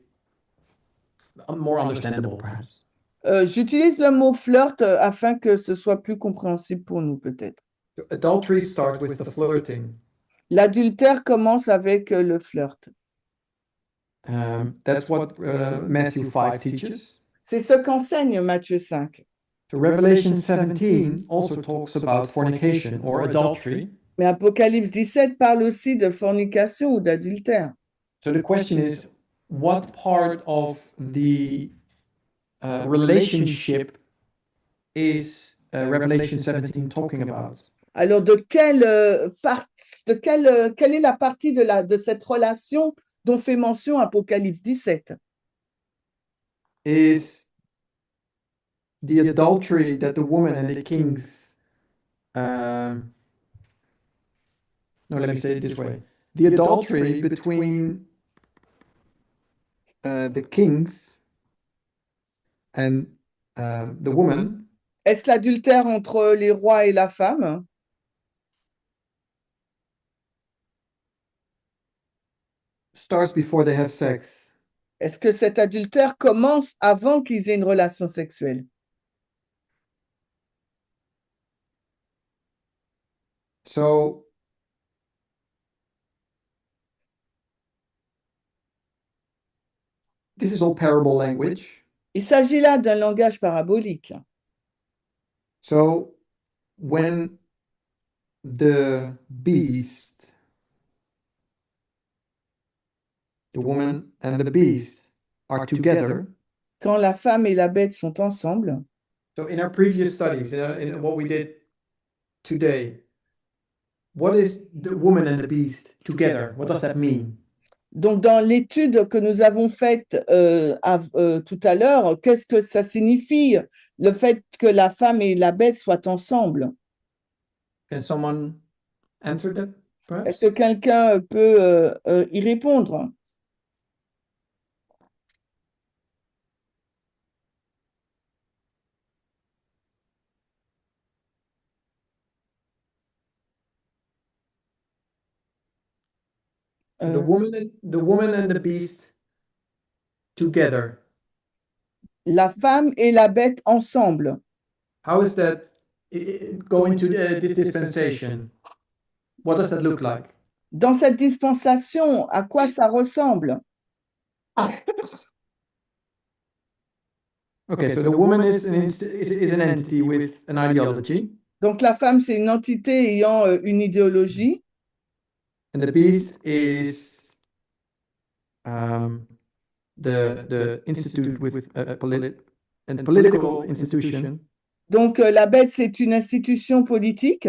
more understandable, perhaps. J'utilise le mot flirt afin que ce soit plus compréhensible pour nous, peut-être. Adultery starts with the flirting. L'adultère commence avec le flirt. That's what Matthew 5 teaches. C'est ce qu'enseigne Matthieu 5. So Revelation 17 also talks about fornication or adultery. Mais Apocalypse 17 parle aussi de fornication ou d'adultère. So the question is, what part of the relationship is Revelation 17 talking about? Alors, quelle est la partie de cette relation dont fait mention Apocalypse 17? Is the adultery that the woman and the kings no, let me say it this way. The adultery between the kings and the woman Est-ce l'adultère entre les rois et la femme? starts before they have sex. Est-ce que cet adultère commence avant qu'ils aient une relation sexuelle? So this is all parable language. Il s'agit là d'un langage parabolique. So when the beast, the woman and the beast are together. Quand la femme et la bête sont ensemble, So in our previous studies, in what we did today, what is the woman and the beast together? What does that mean? donc dans l'étude que nous avons faite tout à l'heure, qu'est-ce que ça signifie, le fait que la femme et la bête soient ensemble? Can someone answer that, Est-ce perhaps? que quelqu'un peut y répondre? So the woman and the beast together. La femme et la bête ensemble. How is that going to this dispensation? What does that look like? Dans cette dispensation, à quoi ça ressemble? Okay, so the woman is an entity with an ideology, Donc la femme, c'est une entité ayant une idéologie, and the beast is the institute with a political institution donc la bête, c'est une institution politique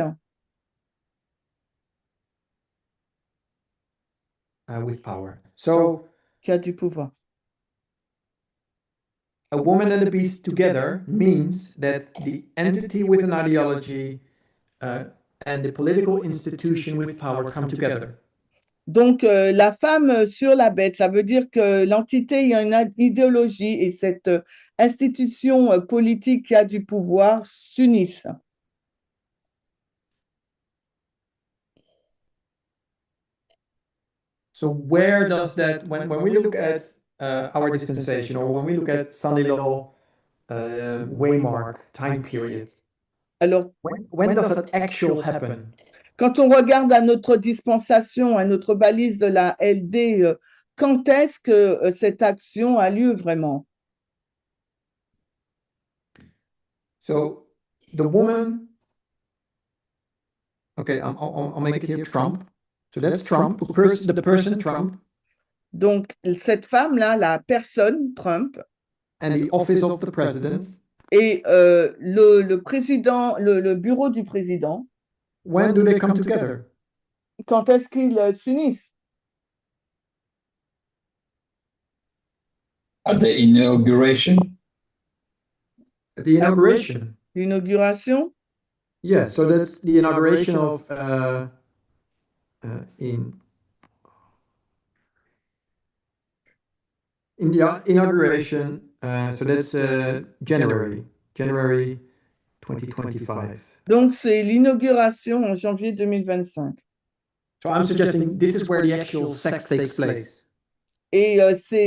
with power. So qui a du pouvoir. a woman and a beast together means that the entity with an ideology and the political institution with power come together. Donc la femme sur la bête, ça veut dire que l'entité ayant une idéologie et cette institution politique qui a du pouvoir s'unissent. So where does that, when we look at our dispensation, or when we look at Sunday law waymark time period, Alors, when does that actual happen? quand on regarde à notre dispensation, à notre balise de la LD, quand est-ce que cette action a lieu vraiment? So the woman, okay, I'll make it here Trump. So that's Trump, the person Trump, Donc, cette femme-là, la personne, Trump, and the office of the president. et le président, le bureau du président, When do they come together? quand est-ce qu'ils s'unissent? At the inauguration? At the inauguration. L'inauguration? Yeah, so that's the inauguration of in the inauguration. So that's January 2025. Donc, c'est l'inauguration en janvier 2025. So I'm suggesting this is where the actual sex takes place. Et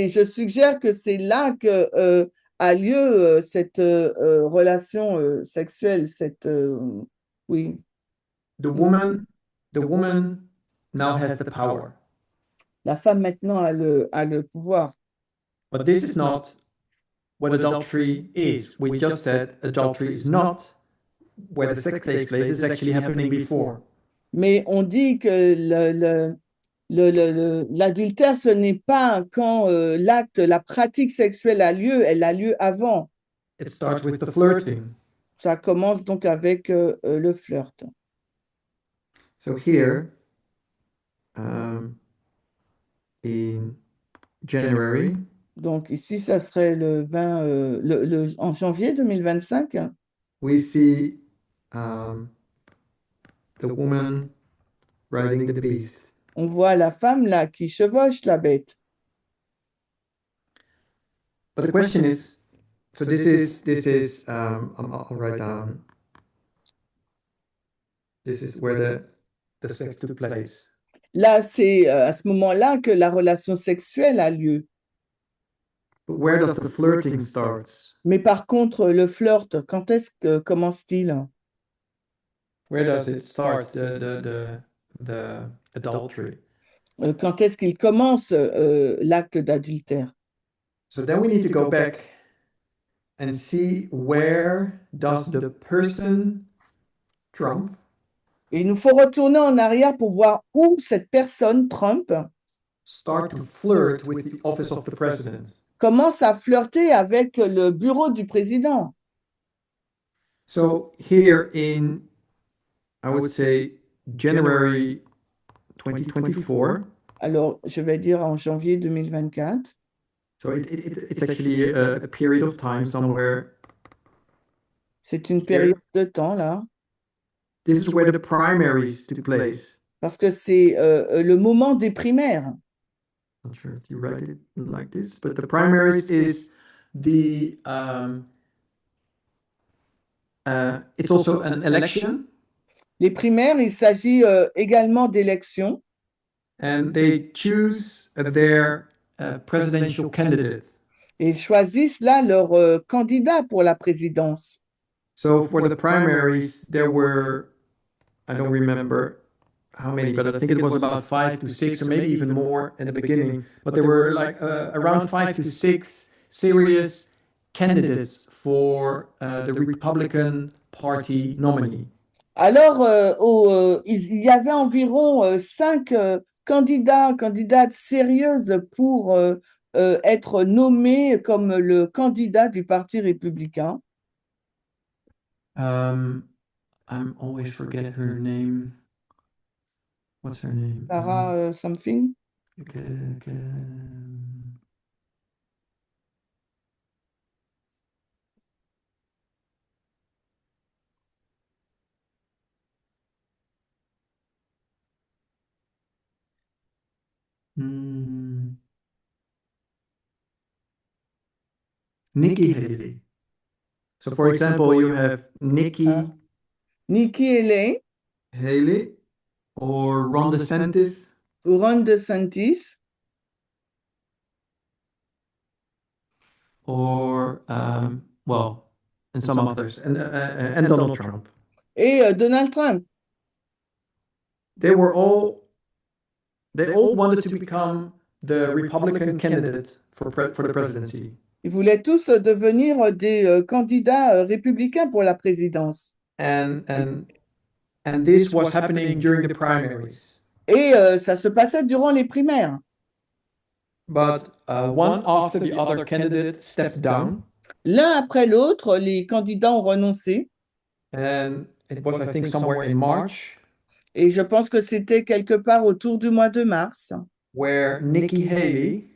je suggère que c'est là que a lieu cette relation sexuelle, oui. The woman now has the power. La femme maintenant a le pouvoir. But this is not what adultery is. We just said adultery is not where the sex takes place, it's actually happening before. Mais on dit que l'adultère, ce n'est pas quand l'acte, la pratique sexuelle a lieu, elle a lieu avant. It starts with the flirting. Ça commence donc avec le flirt. So here, in January, donc ici, ça serait le 20, en janvier 2025. We see the woman riding the beast. On voit la femme là qui chevauche la bête. But the question is, So this is I'll write down. This is where the sex took place. Là, c'est à ce moment-là que la relation sexuelle a lieu. But where does the flirting start? Mais par contre, le flirt, quand est-ce que commence-t-il? Where does it start? The adultery. Quand est-ce qu'il commence l'acte d'adultère? So then we need to go back and see where does the person Trump Et il nous faut retourner en arrière pour voir où cette personne, Trump, start to flirt with the office of the president. commence à flirter avec le bureau du président. So here in, I would say, January 2024. Alors, je vais dire en janvier 2024. So it's actually a period of time somewhere. C'est une période de temps, là, This is where the primaries took place. parce que c'est le moment des primaires. Not sure if you write it like this, but the primaries is the it's also an election, Les primaires, il s'agit également d'élections and they choose their presidential candidates. et ils choisissent là leur candidat pour la présidence. So for the primaries, there were, I don't remember how many, but I think it was about 5 to 6 or maybe even more in the beginning. But there were like around 5 to 6 serious candidates for the Republican Party nominee. Alors, il y avait environ 5 candidates sérieuses pour être nommés comme le candidat du Parti républicain. I'm always forget her name. What's her name? Sarah something. Okay. Nikki Haley. So, for example, you have Nikki Nikki Haley Haley or Ron DeSantis. ou Ron DeSantis. Or, well, and some others, and Donald Trump. Et Donald Trump. They all wanted to become the Republican candidate for the presidency. Ils voulaient tous devenir des candidats républicains pour la présidence. And this was happening during the primaries. Et ça se passait durant les primaires. But one after the other candidate stepped down. L'un après l'autre, les candidats ont renoncé. And it was, I think, somewhere in March. Et je pense que c'était quelque part autour du mois de mars. Where Nikki Haley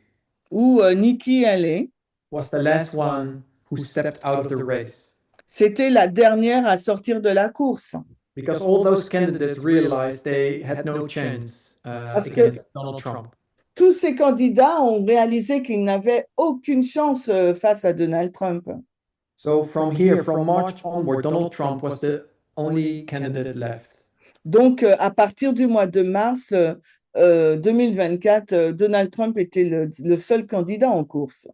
où Nikki Haley was the last one who stepped out of the race. C'était la dernière à sortir de la course. Because all those candidates realized they had no chance against Donald Trump. Tous ces candidats ont réalisé qu'ils n'avaient aucune chance face à Donald Trump. So from March onward, Donald Trump was the only candidate left. Donc, à partir du mois de mars 2024, Donald Trump était le seul candidat en course.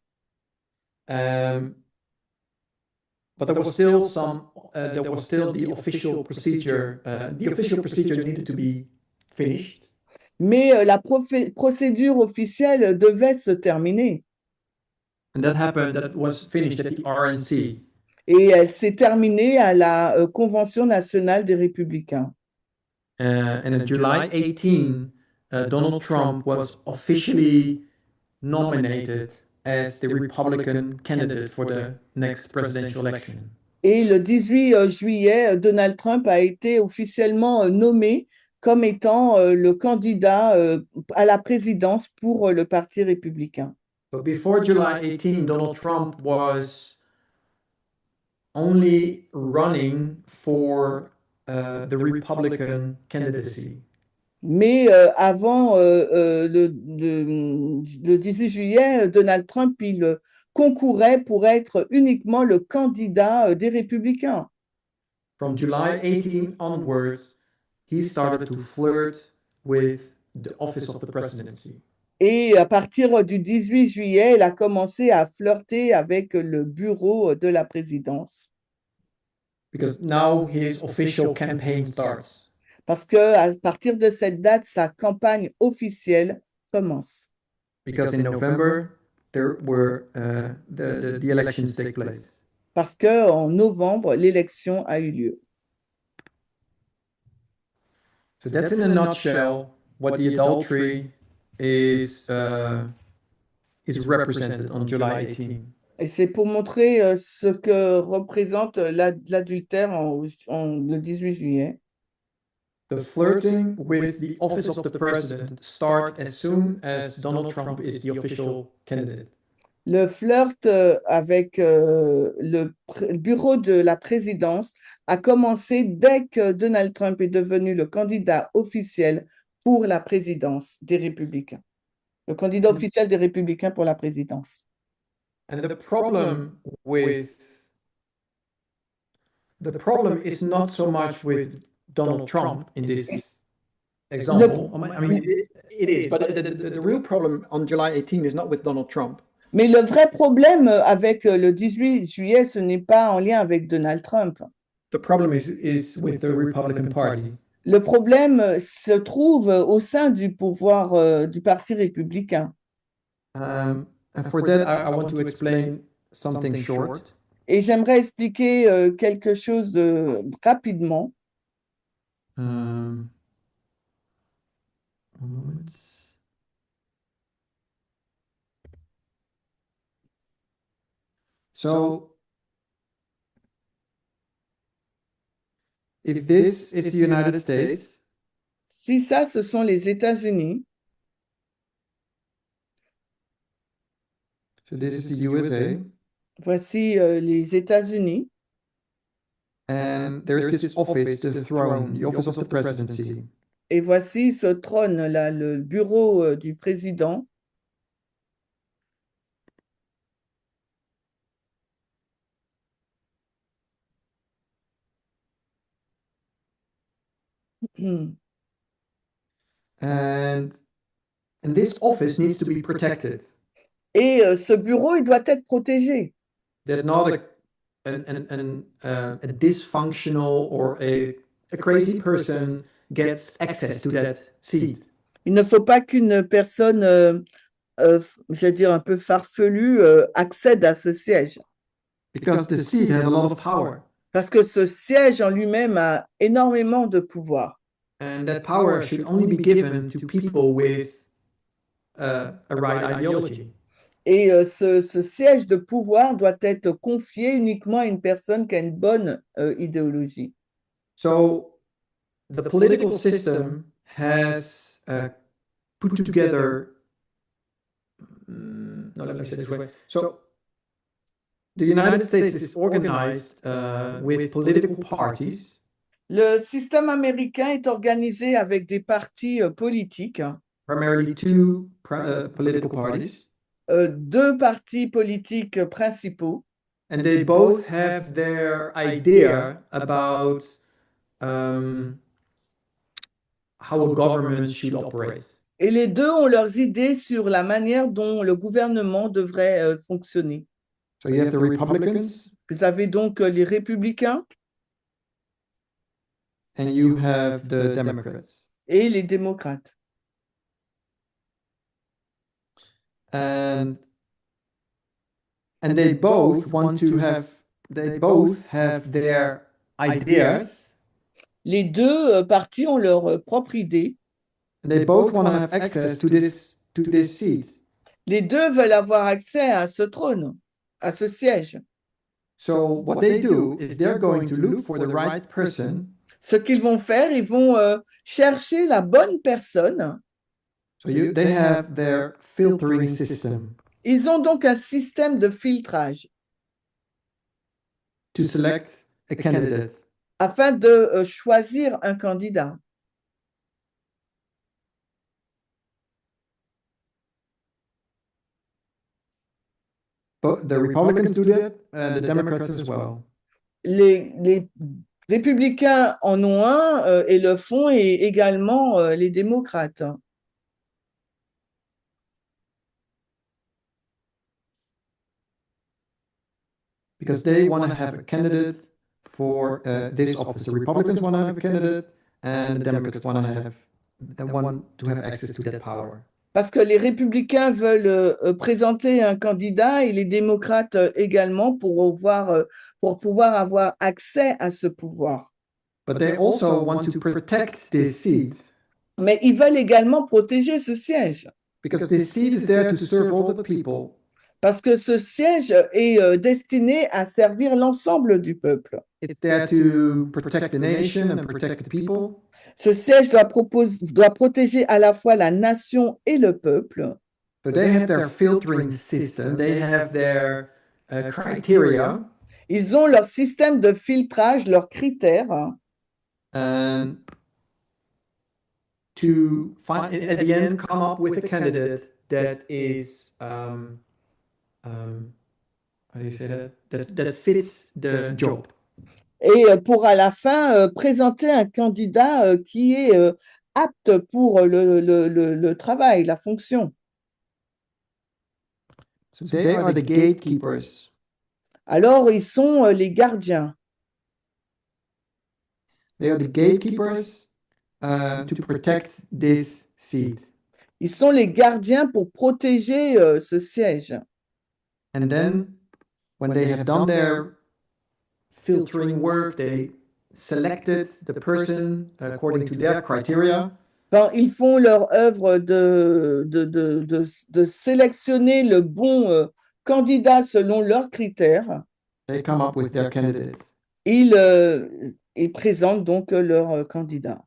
But there was still the official procedure. The official procedure needed to be finished. Mais la procédure officielle devait se terminer. And that happened. That was finished at the RNC. Et elle s'est terminée à la Convention nationale des républicains. And on July 18, Donald Trump was officially nominated as the Republican candidate for the next presidential election. Et le 18 juillet, Donald Trump a été officiellement nommé comme étant le candidat à la présidence pour le Parti républicain. But before July 18, Donald Trump was only running for the Republican candidacy. Mais avant le 18 juillet, Donald Trump, il concourait pour être uniquement le candidat des Républicains. From July 18 onwards, he started to flirt with the office of the presidency. Et à partir du 18 juillet, elle a commencé à flirter avec le bureau de la présidence. Because now his official campaign starts. Parce qu'à partir de cette date, sa campagne officielle commence. Because in November, there were the elections take place. Parce qu'en novembre, l'élection a eu lieu. So that's in a nutshell what the adultery is represented on July 18. Et c'est pour montrer ce que représente l'adultère le 18 juillet. The flirting with the office of the president starts as soon as Donald Trump is the official candidate. Le flirt avec le bureau de la présidence a commencé dès que Donald Trump est devenu le candidat officiel pour la présidence des Républicains. Le candidat officiel des Républicains pour la présidence. And the problem is not so much with Donald Trump in this example. I mean, it is, but the real problem on July 18 is not with Donald Trump. Mais le vrai problème avec le 18 juillet, ce n'est pas en lien avec Donald Trump. The problem is with the Republican Party. Le problème se trouve au sein du pouvoir du Parti républicain. And for that, I want to explain something short. Et j'aimerais expliquer quelque chose rapidement. One moment. So, if this is the United States, Si ça, ce sont les États-Unis, so this is the USA, voici les États-Unis, and there's this office, the throne, the office of the presidency. et voici ce trône là, le bureau du président. And this office needs to be protected. Et ce bureau, il doit être protégé. That not a dysfunctional or a crazy person gets access to that seat. Il ne faut pas qu'une personne, je veux dire, un peu farfelue, accède à ce siège. Because the seat has a lot of power. Parce que ce siège en lui-même a énormément de pouvoir. And that power should only be given to people with a right ideology. Et ce siège de pouvoir doit être confié uniquement à une personne qui a une bonne idéologie. So the political system has put together. No, let me say it this way. So the United States is organized with political parties. Le système américain est organisé avec des partis politiques, Primarily two political parties. Deux partis politiques principaux, And they both have their idea about how a government should operate. et les deux ont leurs idées sur la manière dont le gouvernement devrait fonctionner. So you have the Republicans Vous avez donc les républicains and you have the Democrats. et les démocrates. And they both want to have, they both have their ideas. Les deux partis ont leur propre idée. And they both want to have access to this seat. Les deux veulent avoir accès à ce trône, à ce siège. So what they do is they're going to look for the right person. Ce qu'ils vont faire, ils vont chercher la bonne personne. So they have their filtering system Ils ont donc un système de filtrage to select a candidate. afin de choisir un candidat. But the Republicans do that, and the Democrats as well. Les républicains en ont un et le font, et également les démocrates. Because they want to have a candidate for this office. The Republicans want to have a candidate, and the Democrats want to have access to that power. Parce que les républicains veulent présenter un candidat et les démocrates également pour pouvoir avoir accès à ce pouvoir. But they also want to protect this seat, Mais ils veulent également protéger ce siège, because this seat is there to serve all the people. parce que ce siège est destiné à servir l'ensemble du peuple. It's there to protect the nation and protect the people. Ce siège doit protéger à la fois la nation et le peuple. So they have their filtering system, they have their criteria, Ils ont leur système de filtrage, leurs critères, and to find, at the end, come up with a candidate that is how do you say that? That fits the job. et pour à la fin présenter un candidat qui est apte pour le travail, la fonction. So they are the gatekeepers. Alors, ils sont les gardiens. They are the gatekeepers to protect this seat. Ils sont les gardiens pour protéger ce siège. And then, when they have done their filtering work, they selected the person according to their criteria. Quand ils font leur œuvre de sélectionner le bon candidat selon leurs critères, They come up with their candidates. ils présentent donc leur candidat.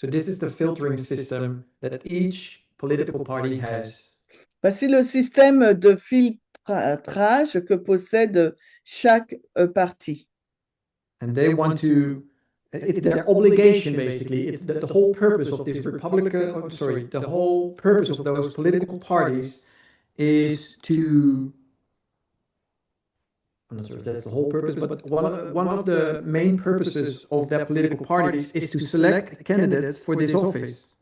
So this is the filtering system that each political party has. Voici le système de filtrage que possède chaque parti. And they want to, it's their obligation basically. It's the whole purpose of this the whole purpose of those political parties is to, I'm not sure if that's the whole purpose, but one of the main purposes of their political parties is to select candidates for this office.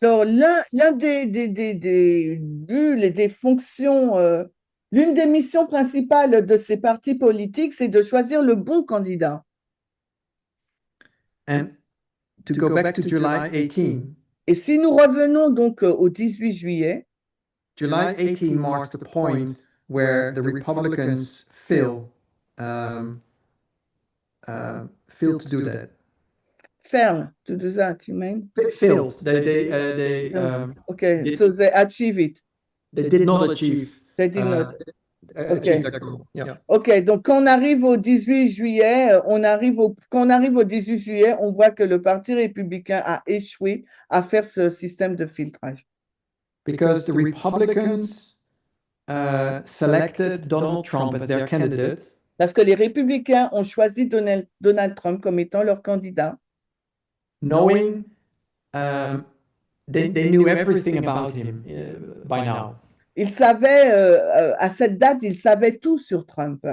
Alors, l'un des buts et des fonctions, l'une des missions principales de ces partis politiques, c'est de choisir le bon candidat. And to go back to July 18, Et si nous revenons donc au 18 juillet, July 18 marks the point where the Republicans fail to do that. fail to do that, you mean? Failed. Okay, so they achieve it. They did not achieve. They did not. Achieve that goal. Yeah. Ok, donc quand on arrive au 18 juillet, quand on arrive au 18 juillet, on voit que le Parti républicain a échoué à faire ce système de filtrage. Because the Republicans selected Donald Trump as their candidate. Parce que les républicains ont choisi Donald Trump comme étant leur candidat. Knowing they knew everything about him by now. Ils savaient, à cette date, ils savaient tout sur Trump.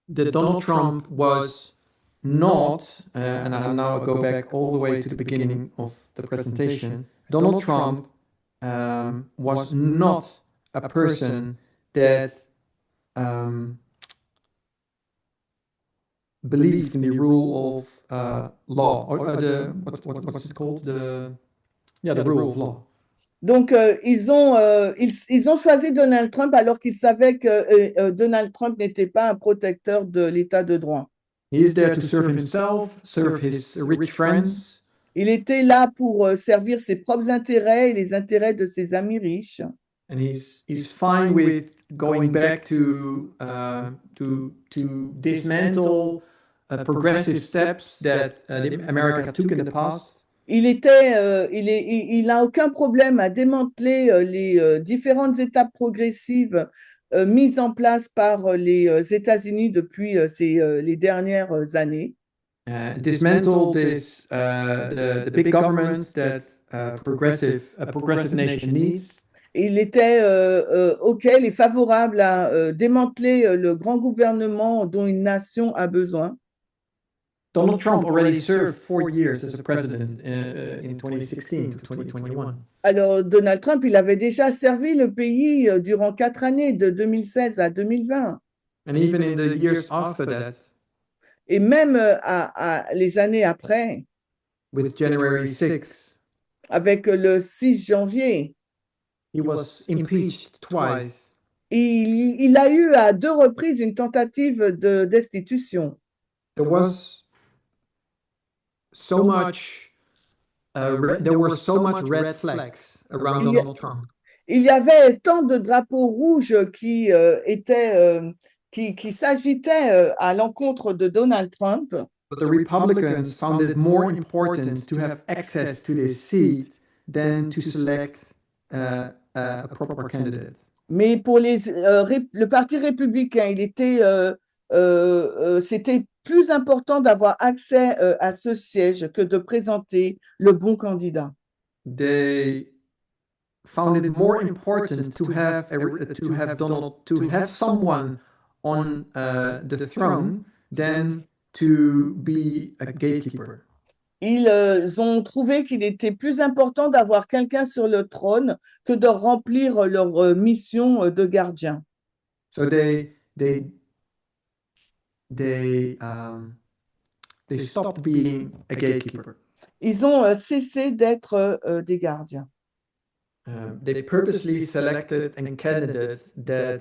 That Donald Trump was not, and I'll now go back all the way to the beginning of the presentation, Donald Trump was not a person that believed in the rule of law, or what's it called? The rule of law. Donc, ils ont choisi Donald Trump alors qu'ils savaient que Donald Trump n'était pas un protecteur de l'état de droit. He is there to serve himself, serve his rich friends. Il était là pour servir ses propres intérêts et les intérêts de ses amis riches. And he's fine with going back to dismantle progressive steps that America took in the past. Il n'a aucun problème à démanteler les différentes étapes progressives mises en place par les États-Unis depuis les dernières années. Dismantle the big government that a progressive nation needs. Il était OK et favorable à démanteler le grand gouvernement dont une nation a besoin. Donald Trump already served 4 years as a president in 2016 to 2021. Alors, Donald Trump, il avait déjà servi le pays durant 4 années, de 2016 à 2020. And even in the years after that, Et même à les années après, with January 6th, avec le 6 janvier, he was impeached twice. il a eu à 2 reprises une tentative de destitution. There was so much, there were so much red flags around Il y a- Donald Trump. Il y avait tant de drapeaux rouges qui s'agitaient à l'encontre de Donald Trump, But the Republicans found it more important to have access to this seat than to select a proper candidate. mais pour le Parti républicain, c'était plus important d'avoir accès à ce siège que de présenter le bon candidat. They found it more important to have someone on the throne than to be a gatekeeper. Ils ont trouvé qu'il était plus important d'avoir quelqu'un sur le trône que de remplir leur mission de gardien. So they stopped being a gatekeeper. Ils ont cessé d'être des gardiens. They purposely selected a candidate that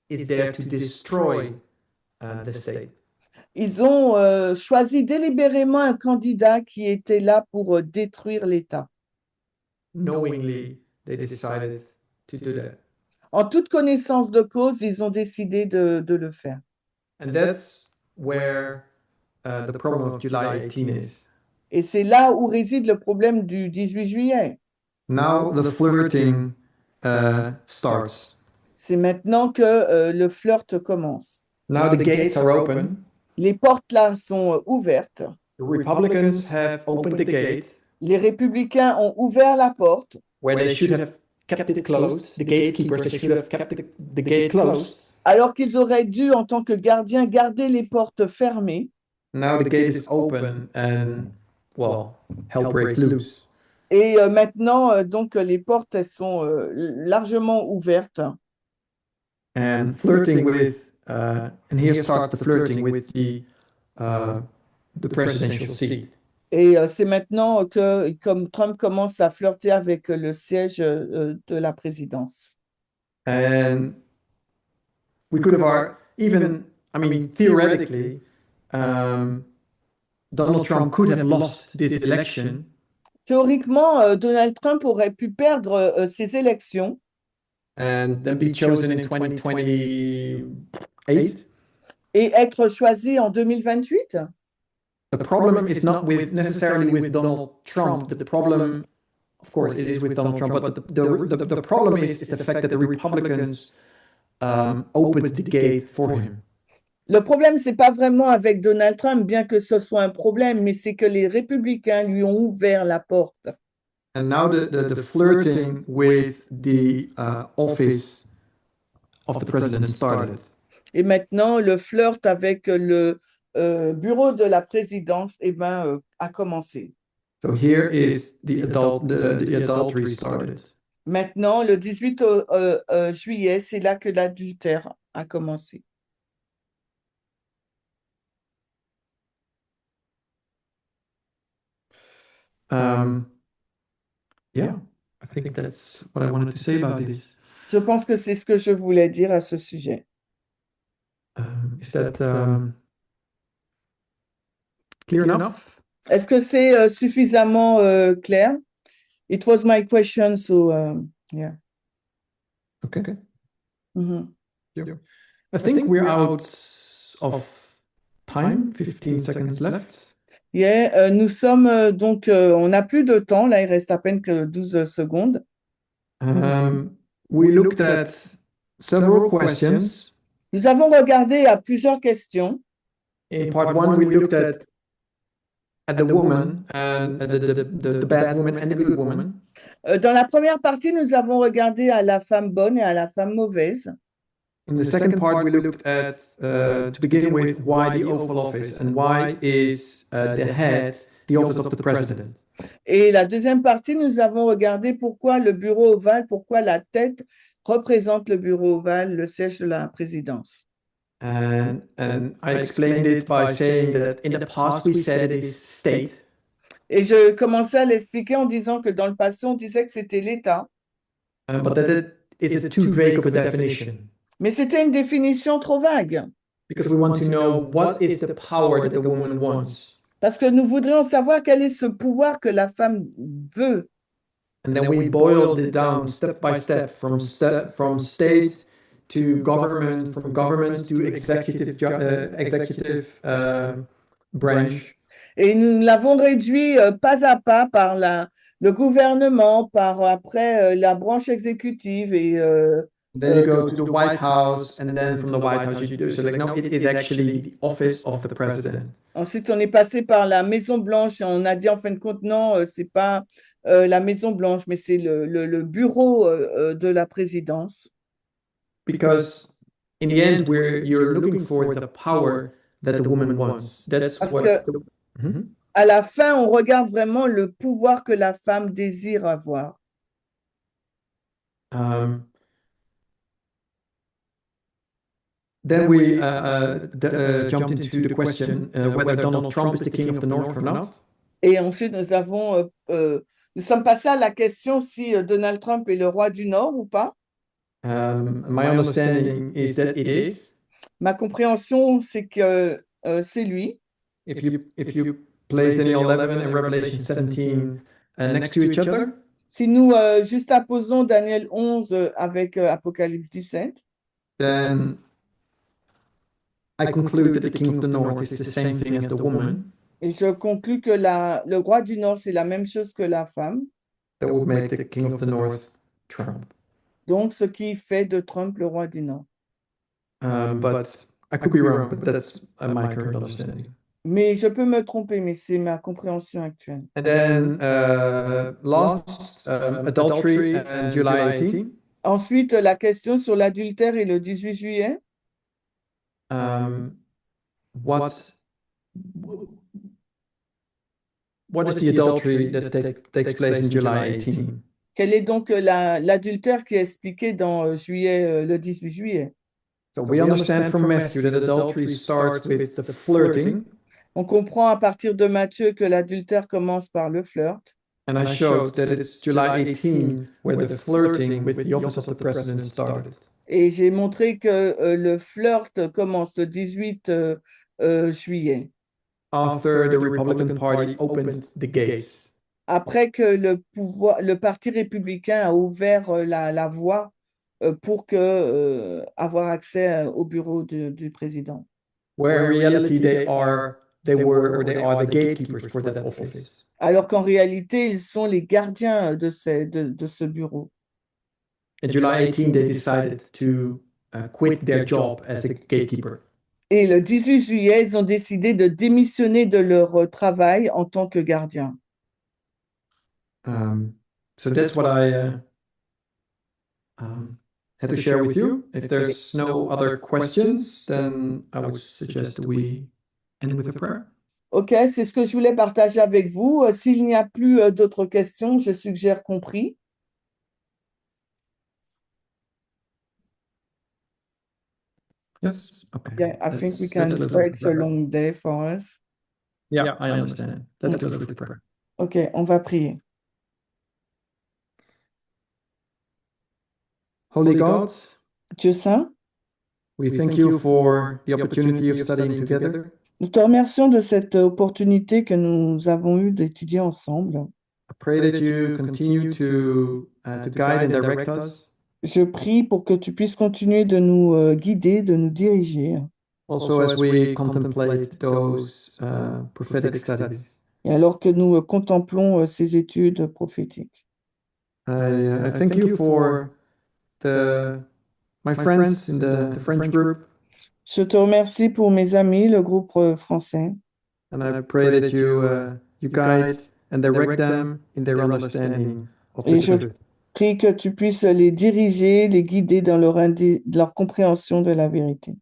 is there to destroy the state. Ils ont choisi délibérément un candidat qui était là pour détruire l'État. Knowingly, they decided to do that. En toute connaissance de cause, ils ont décidé de le faire. And that's where the problem of July 18 is. Et c'est là où réside le problème du 18 juillet. Now the flirting starts. C'est maintenant que le flirt commence. Now the gates are open. Les portes là sont ouvertes. The Republicans have opened the gate Les républicains ont ouvert la porte where they should have kept it closed. The gatekeepers, they should have kept the gate closed. alors qu'ils auraient dû, en tant que gardiens, garder les portes fermées. Now the gate is open and, well, hell breaks loose. Et maintenant, donc, les portes, elles sont largement ouvertes. And flirting with, and here starts the flirting with the presidential seat. Et c'est maintenant que, comme Trump commence à flirter avec le siège de la présidence. And we could have even, I mean, theoretically, Donald Trump could have lost this election. Théoriquement, Donald Trump aurait pu perdre ces élections And then be chosen in 2028. et être choisi en 2028. The problem is not necessarily with Donald Trump. The problem, of course, it is with Donald Trump, but the problem is the fact that the Republicans opened the gate for him. Le problème, c'est pas vraiment avec Donald Trump, bien que ce soit un problème, mais c'est que les républicains lui ont ouvert la porte. And now the flirting with the office of the president started. Et maintenant, le flirt avec le bureau de la présidence a commencé. So here is the adultery started. Maintenant, le 18 juillet, c'est là que l'adultère a commencé. Yeah, I think that's what I wanted to say about this. Je pense que c'est ce que je voulais dire à ce sujet. Is that clear enough? Est-ce que c'est suffisamment clair? It was my question, so yeah. Okay. Mhm. I think we're out of time, 15 seconds left. Yeah, nous sommes on n'a plus de temps, là il reste à peine que 12 secondes. We looked at several questions. Nous avons regardé à plusieurs questions. In part one, we looked at the woman and the bad woman and the good woman. Dans la première partie, nous avons regardé à la femme bonne et à la femme mauvaise. In the second part, we looked at, to begin with, why the Oval Office and why is the head the office of the president. Et la deuxième partie, nous avons regardé pourquoi le bureau ovale, pourquoi la tête représente le bureau ovale, le siège de la présidence. And I explained it by saying that in the past we said it is state, Et je commençais à l'expliquer en disant que dans le passé, on disait que c'était l'État, but that it is a too vague of a definition mais c'était une définition trop vague, because we want to know what is the power that the woman wants. parce que nous voudrions savoir quel est ce pouvoir que la femme veut. And then we boiled it down step by step from state to government, from government to executive branch. Et nous l'avons réduit pas à pas par le gouvernement, par après la branche exécutive et Then you go to the White House, and then from the White House you do so. Like, no, it is actually the office of the president. ensuite on est passé par la Maison Blanche et on a dit en fin de compte non, c'est pas la Maison Blanche, mais c'est le bureau de la présidence. Because in the end, you're looking for the power that the woman wants. That's Parce what. que Mhm. à la fin, on regarde vraiment le pouvoir que la femme désire avoir. Then we jumped into the question whether Donald Trump is the king of the North or not. Et ensuite, nous sommes passés à la question si Donald Trump est le roi du Nord ou pas. My understanding is that it is. Ma compréhension, c'est que c'est lui. If you place Daniel 11 and Revelation 17 next to each other, Si nous juxtaposons Daniel 11 avec Apocalypse 17, then I conclude that the king of the North is the same thing as the woman. et je conclus que le roi du Nord, c'est la même chose que la femme. That would make the king of the North Trump. Donc, ce qui fait de Trump le roi du Nord. But I could be wrong, but that's my current understanding. Mais je peux me tromper, mais c'est ma compréhension actuelle. And then last, adultery and July 18. Ensuite, la question sur l'adultère et le 18 juillet. What is the adultery that takes place in July 18? Quel est donc l'adultère qui est expliqué dans le 18 juillet? So we understand from Matthew that adultery starts with the flirting. On comprend à partir de Matthieu que l'adultère commence par le flirt. And I showed that it's July 18 where the flirting with the office of the president started. Et j'ai montré que le flirt commence le 18 juillet. After the Republican Party opened the gates. Après que le Parti républicain a ouvert la voie pour avoir accès au bureau du président. Where in reality they are the gatekeepers for that office. Alors qu'en réalité, ils sont les gardiens de ce bureau. In July 18, they decided to quit their job as a gatekeeper. Et le 18 juillet, ils ont décidé de démissionner de leur travail en tant que gardiens. So that's what I had to share with you. If there's no other questions, then I would suggest that we end with a prayer. Ok, c'est ce que je voulais partager avec vous. S'il n'y a plus d'autres questions, je suggère qu'on prie. Yes. Okay. Yeah, I think we can let's pray. go It's a long day for us. Yeah, I understand. Let's go with the prayer. Ok, on va prier. Holy God, Dieu Saint, we thank you for the opportunity of studying together. nous te remercions de cette opportunité que nous avons eue d'étudier ensemble. I pray that you continue to guide and direct us. Je prie pour que tu puisses continuer de nous guider, de nous diriger. Also, as we contemplate those prophetic studies, Et alors que nous contemplons ces études prophétiques. I thank you for my friends in the French group, Je te remercie pour mes amis, le groupe français. and I pray that you guide and direct them in their understanding of the Et je truth. prie que tu puisses les diriger, les guider dans leur compréhension de la vérité.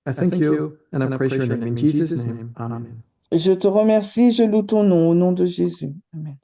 I thank you and I praise your name. In Jesus' name, amen. Et je te remercie, je loue ton nom au nom de Jésus. Amen.